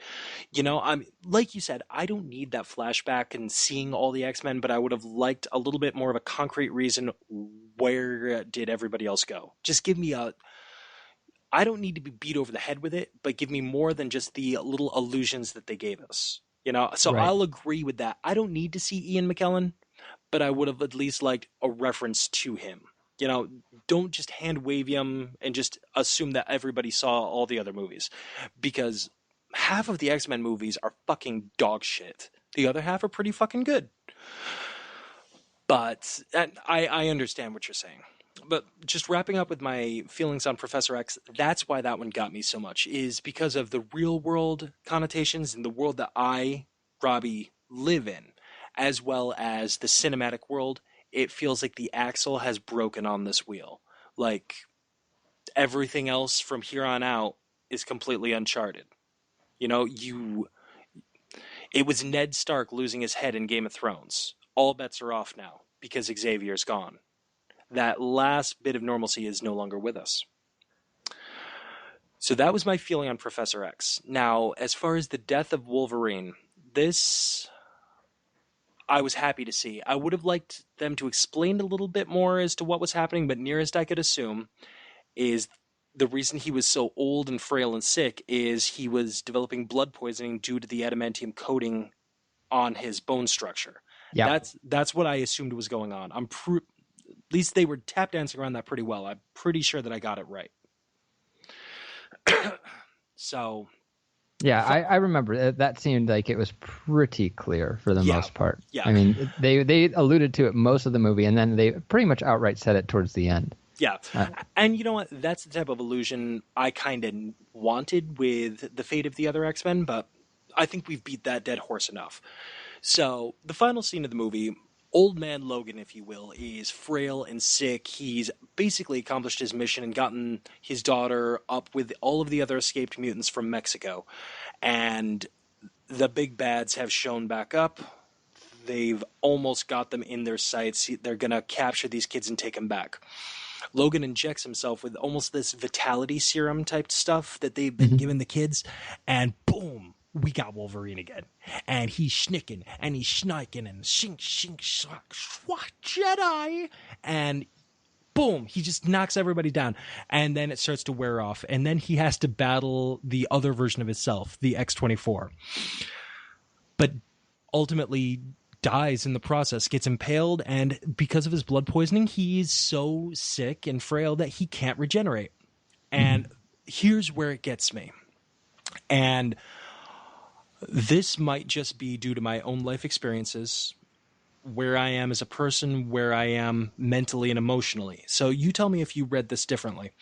I'm like you said, I don't need that flashback and seeing all the X-Men, but I would have liked a little bit more of a concrete reason. Where did everybody else go? Just give me a. I don't need to be beat over the head with it, but give me more than just the little illusions that they gave us. So Right. I'll agree with that. I don't need to see Ian McKellen, but I would have at least liked a reference to him. You know, don't just hand wave him and just assume that everybody saw all the other movies, because half of the X-Men movies are fucking dog shit. The other half are pretty fucking good. But and I understand what you're saying. but just wrapping up with my feelings on Professor X, that's why that one got me so much, is because of the real world connotations in the world that I, Robbie, live in, as well as the cinematic world. It feels like the axle has broken on this wheel. Like everything else from here on out is completely uncharted. You know, it was Ned Stark losing his head in Game of Thrones. All bets are off now because Xavier's gone. That last bit of normalcy is no longer with us. So that was my feeling on Professor X. Now, as far as the death of Wolverine, this I was happy to see. I would have liked them to explain a little bit more as to what was happening, but nearest I could assume is the reason he was so old and frail and sick is he was developing blood poisoning due to the adamantium coating on his bone structure. Yeah. That's what I assumed was going on. At least they were tap dancing around that pretty well. I'm pretty sure that I got it right. So, yeah, I remember that seemed like it was pretty clear for the most part. Yeah. I mean, they alluded to it most of the movie, and then they pretty much outright said it towards the end. Yeah. And you know what? That's the type of illusion I kind of wanted with the fate of the other X-Men, but I think we've beat that dead horse enough. So, the final scene of the movie, old man Logan, if you will, is frail and sick. He's basically accomplished his mission and gotten his daughter up with all of the other escaped mutants from Mexico. And the big bads have shown back up. They've almost got them in their sights. They're going to capture these kids and take them back. Logan injects himself with almost this vitality serum type stuff that they've been giving the kids, and boom, we got Wolverine again. And he's schnicking, and he's schniking, and shink, shink, shak, swat, Jedi! And boom, he just knocks everybody down. And then it starts to wear off. And then he has to battle the other version of himself, the X-24. But ultimately dies in the process, gets impaled, and because of his blood poisoning, he's so sick and frail that he can't regenerate. And here's where it gets me. And this might just be due to my own life experiences, where I am as a person, where I am mentally and emotionally. So you tell me if you read this differently.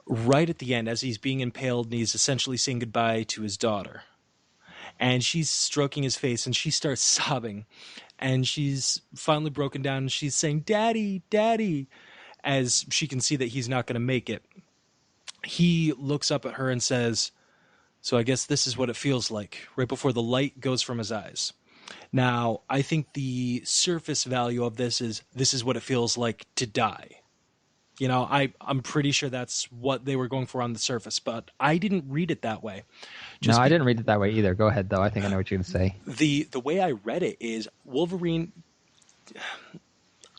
Right at the end, as he's being impaled and he's essentially saying goodbye to his daughter, and she's stroking his face and she starts sobbing, and she's finally broken down and she's saying, "Daddy, Daddy," as she can see that he's not going to make it. He looks up at her and says, "So I guess this is what it feels like," right before the light goes from his eyes. Now, I think the surface value of this is what it feels like to die. You know, I'm pretty sure that's what they were going for on the surface, but I didn't read it that way. I didn't read it that way either. Go ahead, though. I think I know what you're going to say. The way I read it is Wolverine...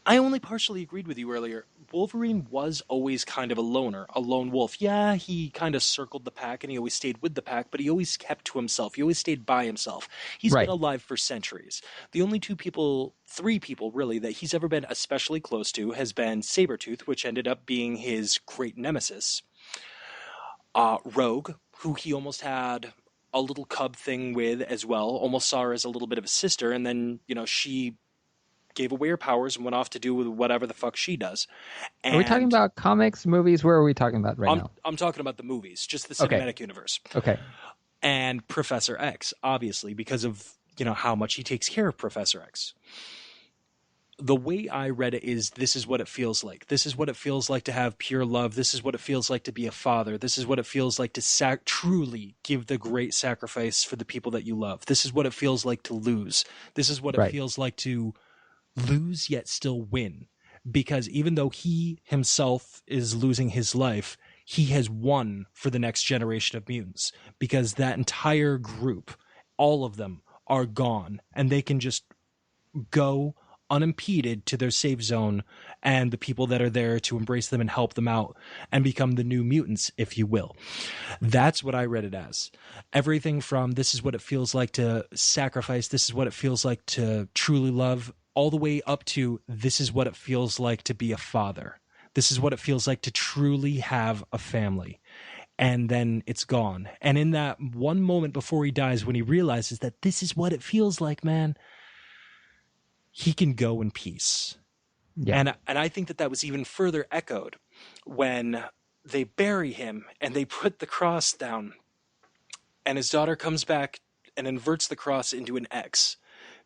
I only partially agreed with you earlier. Wolverine was always kind of a loner, a lone wolf. Yeah, he kind of circled the pack and he always stayed with the pack, but he always kept to himself. He always stayed by himself. He's been alive for centuries. The only three people really, that he's ever been especially close to has been Sabretooth, which ended up being his great nemesis. Rogue, who he almost had a little cub thing with as well, almost saw her as a little bit of a sister, and then, you know, she gave away her powers and went off to do with whatever the fuck she does. And are we talking about comics, movies? Where are we talking about now? I'm talking about the movies, just the cinematic universe. Okay. And Professor X, obviously, because of, you know, how much he takes care of Professor X. The way I read it is, this is what it feels like. This is what it feels like to have pure love. This is what it feels like to be a father. This is what it feels like to truly give the great sacrifice for the people that you love. This is what it feels like to lose. This is what it feels like to lose yet still win, because even though he himself is losing his life, he has won for the next generation of mutants, because that entire group, all of them, are gone and they can just go unimpeded to their safe zone and the people that are there to embrace them and help them out and become the new mutants, if you will. That's what I read it as. Everything from this is what it feels like to sacrifice, this is what it feels like to truly love, all the way up to this is what it feels like to be a father. This is what it feels like to truly have a family. And then it's gone. And in that one moment before he dies, when he realizes that this is what it feels like, man, he can go in peace. Yeah. And I think that that was even further echoed when they bury him and they put the cross down, and his daughter comes back and inverts the cross into an X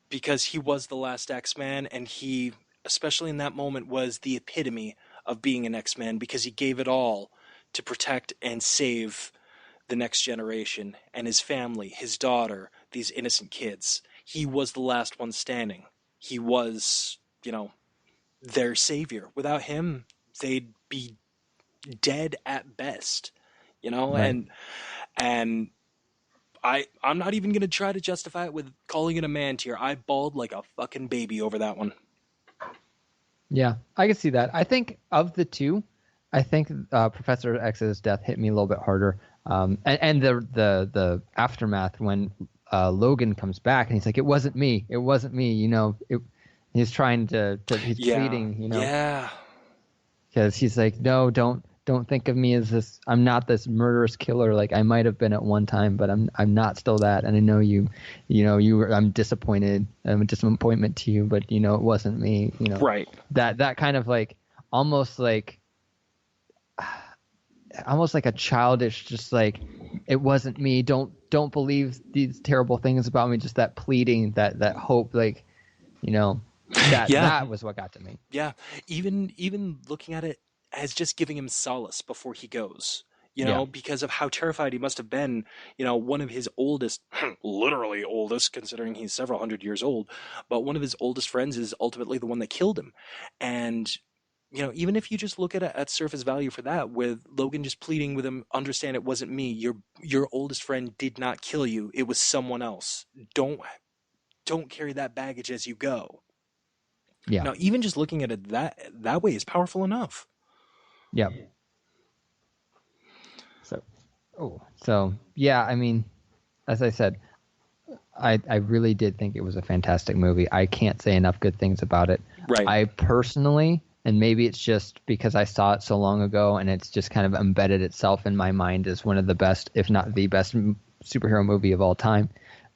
because he was the last X-Man, and he, especially in that moment, was the epitome of being an X-Man because he gave it all to protect and save the next generation and his family, his daughter, these innocent kids. He was the last one standing. He was, their savior. Without him, they'd be dead at best, Right. and I'm not even gonna try to justify it with calling it a man tier. I bawled like a fucking baby over that one. Yeah, I can see that. I think of the two, I think Professor X's death hit me a little bit harder. And the aftermath when Logan comes back and he's like, "It wasn't me. It wasn't me." He's trying to he's Yeah, pleading, yeah, because he's like, "No, don't think of me as this. I'm not this murderous killer. Like I might have been at one time, but I'm not still that. And I know I'm disappointed. I'm a disappointment to you, but it wasn't me. right. That kind of like almost like a childish, just like it wasn't me. Don't believe these terrible things about me. Just that pleading, that hope, like Yeah, that was what got to me. yeah. Even looking at it as just giving him solace before he goes. Yeah, Because of how terrified he must have been. One of his oldest, literally oldest, considering he's several hundred years old, but one of his oldest friends is ultimately the one that killed him. And even if you just look at it at surface value for that, with Logan just pleading with him, understand it wasn't me. Your oldest friend did not kill you. It was someone else. Don't carry that baggage as you go. yeah, Even just looking at it that way is powerful enough. yeah. So, so yeah. I mean, as I said, I really did think it was a fantastic movie. I can't say enough good things about it. Right. I personally, and maybe it's just because I saw it so long ago and it's just kind of embedded itself in my mind as one of the best, if not the best superhero movie of all time.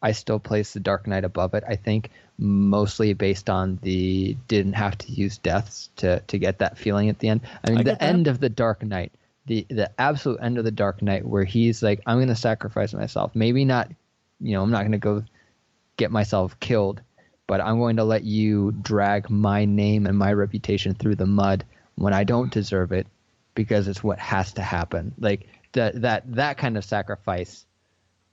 I still place The Dark Knight above it. I think mostly based on the didn't have to use deaths to get that feeling at the end. I mean, I the get that. end of The Dark Knight, the absolute end of The Dark Knight, where he's like, I'm going to sacrifice myself. Maybe not, I'm not going to go get myself killed, but I'm going to let you drag my name and my reputation through the mud when I don't deserve it, because it's what has to happen. Like that kind of sacrifice,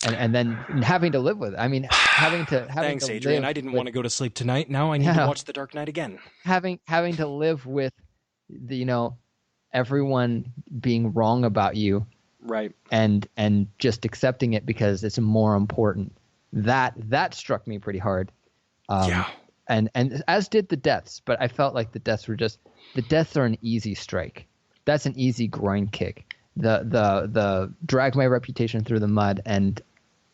and then having to live with it. I mean, having to Thanks, Adrian. live I didn't with want to go to sleep tonight. Now I need to watch The Dark Knight again. having to live with the everyone being wrong about you, Right. and just accepting it because it's more important. That struck me pretty hard. Yeah. And as did the deaths, but I felt like the deaths are an easy strike. That's an easy groin kick. The drag my reputation through the mud, and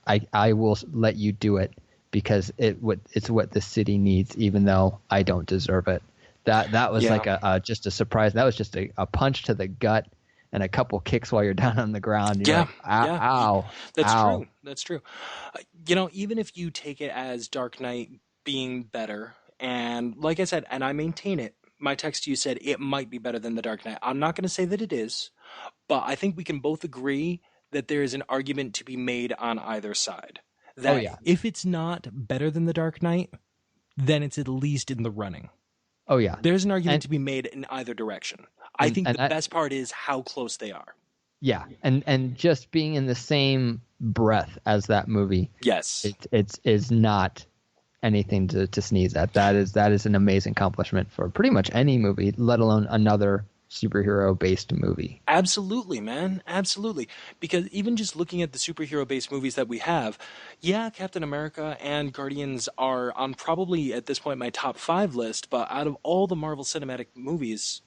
I will let you do it because it's what the city needs, even though I don't deserve it. That was like just a surprise. That was just a punch to the gut and a couple kicks while you're down on the ground. You're Yeah. like, ow, Yeah. ow, That's ow. true. That's true. Even if you take it as Dark Knight being better, and like I said, and I maintain it, my text to you said it might be better than The Dark Knight. I'm not going to say that it is, but I think we can both agree that there is an argument to be made on either side. Oh That yeah, if it's not better than The Dark Knight, then it's at least in the running. oh yeah, There's an argument and to be made in either direction. I and think and the best part is how close they are. yeah, and just being in the same breath as that movie, Yes. it's is not anything to sneeze at. That is an amazing accomplishment for pretty much any movie, let alone another superhero based movie. Absolutely, man. Absolutely. Because even just looking at the superhero based movies that we have, yeah, Captain America and Guardians are on probably at this point my top 5 list, but out of all the Marvel Cinematic movies,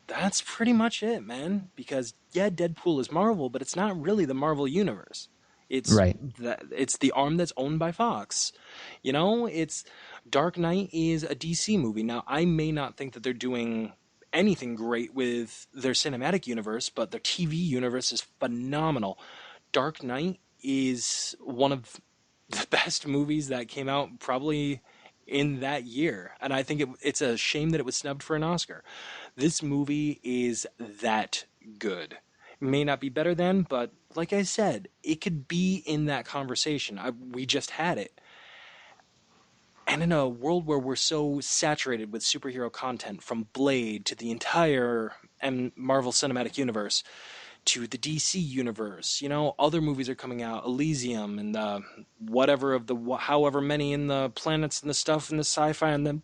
that's pretty much it, man. Because yeah, Deadpool is Marvel, but it's not really the Marvel universe. It's Right. it's the arm that's owned by Fox. It's Dark Knight is a DC movie. Now, I may not think that they're doing anything great with their cinematic universe, but their TV universe is phenomenal. Dark Knight is one of the best movies that came out probably in that year. And I think it's a shame that it was snubbed for an Oscar. This movie is that good. It may not be better than, but like I said, it could be in that conversation. We just had it. And in a world where we're so saturated with superhero content, from Blade to the entire Marvel Cinematic Universe to the DC universe, other movies are coming out, Elysium and whatever of the however many in the planets and the stuff and the sci-fi and the,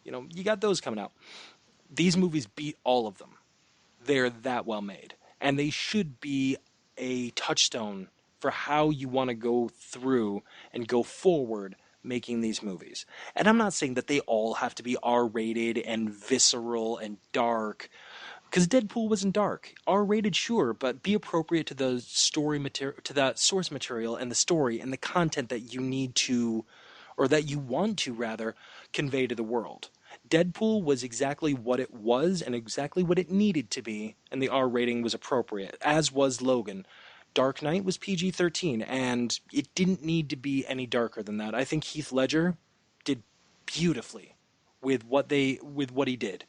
you got those coming out. These movies beat all of them. They're that well made, and they should be a touchstone for how you want to go through and go forward making these movies. And I'm not saying that they all have to be R-rated and visceral and dark, because Deadpool wasn't dark. R-rated, sure, but be appropriate to the story material, to the source material and the story and the content that you need to, or that you want to rather, convey to the world. Deadpool was exactly what it was and exactly what it needed to be, and the R rating was appropriate, as was Logan. Dark Knight was PG-13, and it didn't need to be any darker than that. I think Heath Ledger did beautifully with what he did.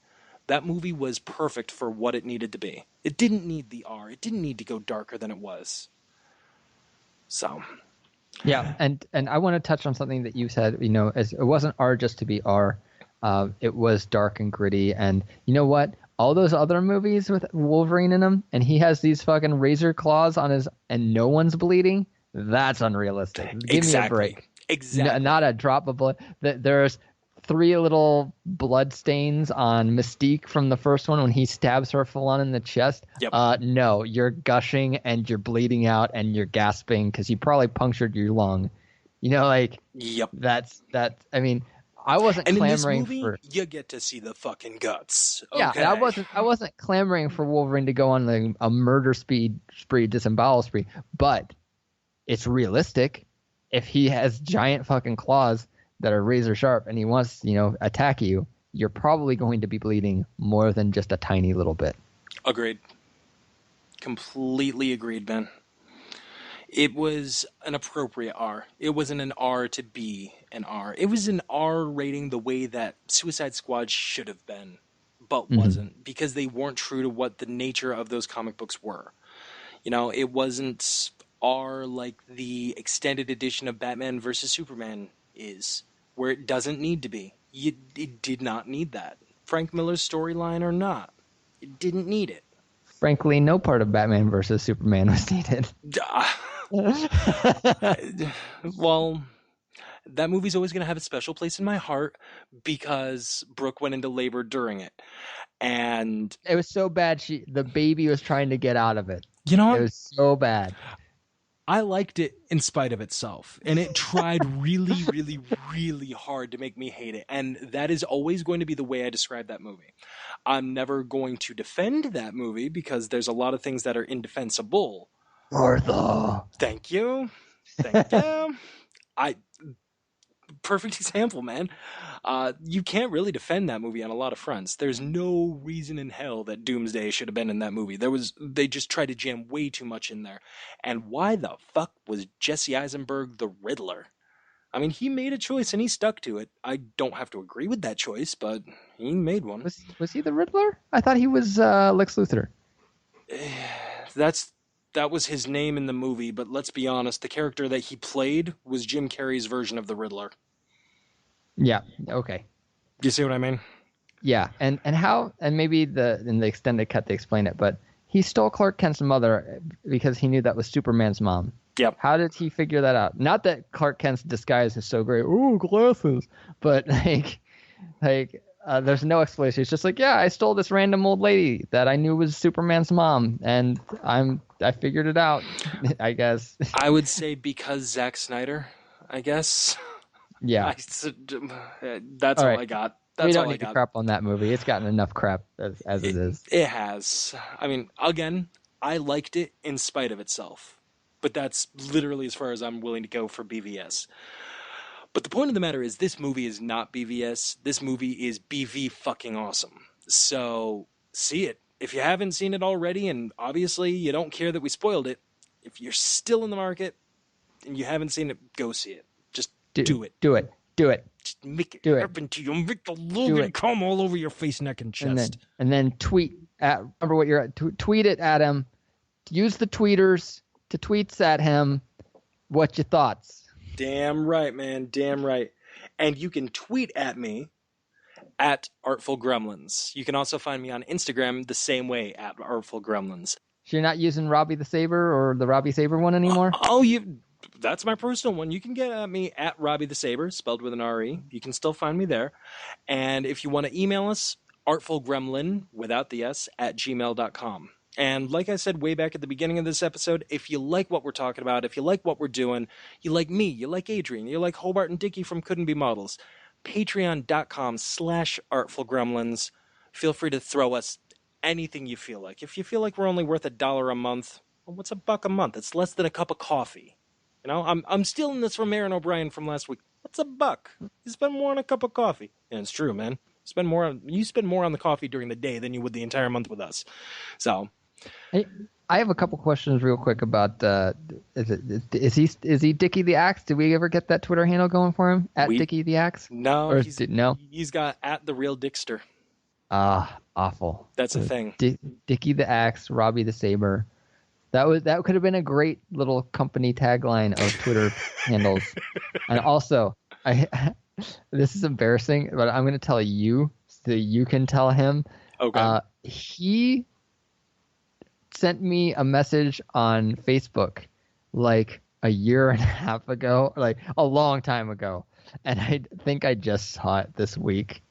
That movie was perfect for what it needed to be. It didn't need the R. It didn't need to go darker than it was. So, yeah, and I want to touch on something that you said. As it wasn't R just to be R. It was dark and gritty, and you know what? All those other movies with Wolverine in them, and he has these fucking razor claws on his, and no one's bleeding. That's unrealistic. Give me a break. Exactly. Not a drop of blood. There's 3 little blood stains on Mystique from the first one when he stabs her full on in the chest. Yep. No, you're gushing and you're bleeding out and you're gasping because you probably punctured your lung. Yep. That's. I mean. I wasn't clamoring in this movie, for. You get to see the fucking guts. Okay? Yeah, and I wasn't clamoring for Wolverine to go on a murder spree, disembowel spree, but it's realistic. If he has giant fucking claws that are razor sharp and he wants, attack you, you're probably going to be bleeding more than just a tiny little bit. Agreed. Completely agreed, Ben. It was an appropriate R. It wasn't an R to be an R. It was an R rating the way that Suicide Squad should have been, but wasn't, because they weren't true to what the nature of those comic books were. It wasn't R like the extended edition of Batman versus Superman is, where it doesn't need to be. It did not need that. Frank Miller's storyline or not. It didn't need it. Frankly, no part of Batman versus Superman was needed. Well, that movie's always going to have a special place in my heart because Brooke went into labor during it. And it was so bad the baby was trying to get out of it. It was so bad. I liked it in spite of itself, and it tried really, really, really hard to make me hate it, and that is always going to be the way I describe that movie. I'm never going to defend that movie because there's a lot of things that are indefensible. Martha. Thank you. Perfect example, man. You can't really defend that movie on a lot of fronts. There's no reason in hell that Doomsday should have been in that movie. They just tried to jam way too much in there. And why the fuck was Jesse Eisenberg the Riddler? I mean, he made a choice and he stuck to it. I don't have to agree with that choice, but he made one. Was he the Riddler? I thought he was Lex Luthor. That was his name in the movie, but let's be honest, the character that he played was Jim Carrey's version of the Riddler. Yeah, okay. Do you see what I mean? Yeah, and how, and maybe in the extended cut they explain it, but he stole Clark Kent's mother because he knew that was Superman's mom. Yep. How did he figure that out? Not that Clark Kent's disguise is so great. Ooh, glasses. But there's no explanation. It's just like, yeah, I stole this random old lady that I knew was Superman's mom, and I figured it out, I guess. I would say because Zack Snyder, I guess. Yeah. That's all I got. We don't need to crap on that movie. It's gotten enough crap as it is. It has. I mean, again, I liked it in spite of itself. But that's literally as far as I'm willing to go for BVS. But the point of the matter is, this movie is not BVS. This movie is BV fucking awesome. So, see it. If you haven't seen it already, and obviously you don't care that we spoiled it, if you're still in the market and you haven't seen it, go see it. Just do it. Do it. Do it. Just make it Do it. happen to you. Make the Logan come all over your face, neck, and chest. And then tweet at, remember what you're at, tweet it at him. Use the tweeters to tweets at him. What's your thoughts? Damn right, man. Damn right. And you can tweet at me at artfulgremlins. You can also find me on Instagram the same way, at artfulgremlins. So you're not using Robbie the Saber or the Robbie Saber one anymore? That's my personal one. You can get at me at Robbie the Saber, spelled with an R-E. You can still find me there. And if you want to email us, artfulgremlin, without the S, at gmail.com. And like I said way back at the beginning of this episode, if you like what we're talking about, if you like what we're doing, you like me, you like Adrian, you like Hobart and Dickie from Couldn't Be Models, patreon.com/artfulgremlins. Feel free to throw us anything you feel like. If you feel like we're only worth $1 a month, well, what's $1 a month? It's less than a cup of coffee. You know, I'm stealing this from Aaron O'Brien from last week. What's $1? You spend more on a cup of coffee. And it's true, man. You spend more on the coffee during the day than you would the entire month with us. So, hey, I have a couple questions real quick about is he Dickie the Axe? Did we ever get that Twitter handle going for him at Dickie the Axe? No, no. He's got at the real Dickster. Awful. That's a thing. Dickie the Axe, Robbie the Saber. That could have been a great little company tagline of Twitter handles. And also, this is embarrassing, but I'm going to tell you so you can tell him. Okay. He sent me a message on Facebook like a year and a half ago, like a long time ago. And I think I just saw it this week.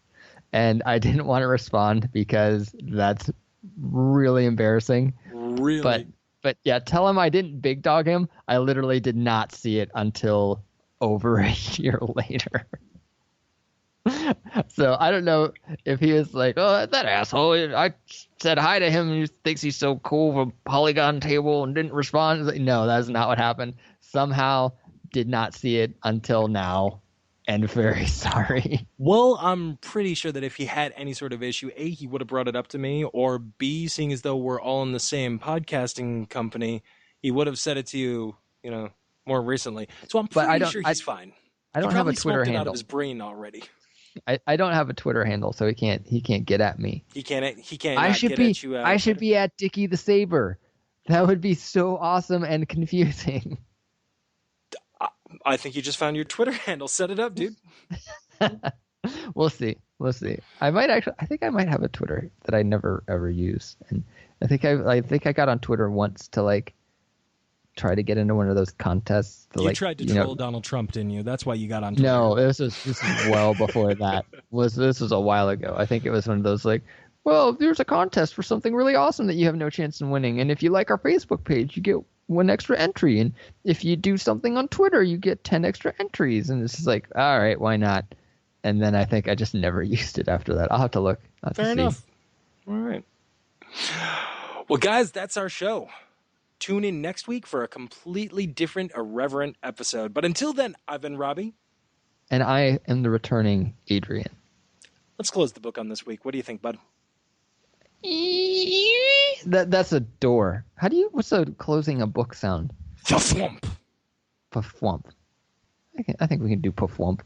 And I didn't want to respond because that's really embarrassing. Really? But yeah, tell him I didn't big dog him. I literally did not see it until over a year later. So I don't know if he was like, oh, that asshole. I said hi to him and he thinks he's so cool with a polygon table and didn't respond. Like, no, that's not what happened. Somehow did not see it until now. And very sorry. Well, I'm pretty sure that if he had any sort of issue, A, he would have brought it up to me, or B, seeing as though we're all in the same podcasting company, he would have said it to you, more recently. So I'm pretty sure he's fine. I don't have a Twitter handle. Out of his brain already. I don't have a Twitter handle, so he can't get at me. He can't. I should be at Dickie the Saber. That would be so awesome and confusing. I think you just found your Twitter handle. Set it up, dude. We'll see. I think I might have a Twitter that I never ever use, and I think I got on Twitter once to like try to get into one of those contests. You tried to troll Donald Trump, didn't you? That's why you got on Twitter. No, this was well before that. This was a while ago. I think it was one of those like, well, there's a contest for something really awesome that you have no chance in winning, and if you like our Facebook page, you get 1 extra entry, and if you do something on Twitter, you get 10 extra entries. And it's just like, all right, why not? And then I think I just never used it after that. I'll have to look. Fair enough. All right. Well, guys, that's our show. Tune in next week for a completely different, irreverent episode. But until then, I've been Robbie. And I am the returning Adrian. Let's close the book on this week. What do you think, bud? That's a door. What's a closing a book sound? Puff-wump. Puff-wump. I think we can do puff-wump.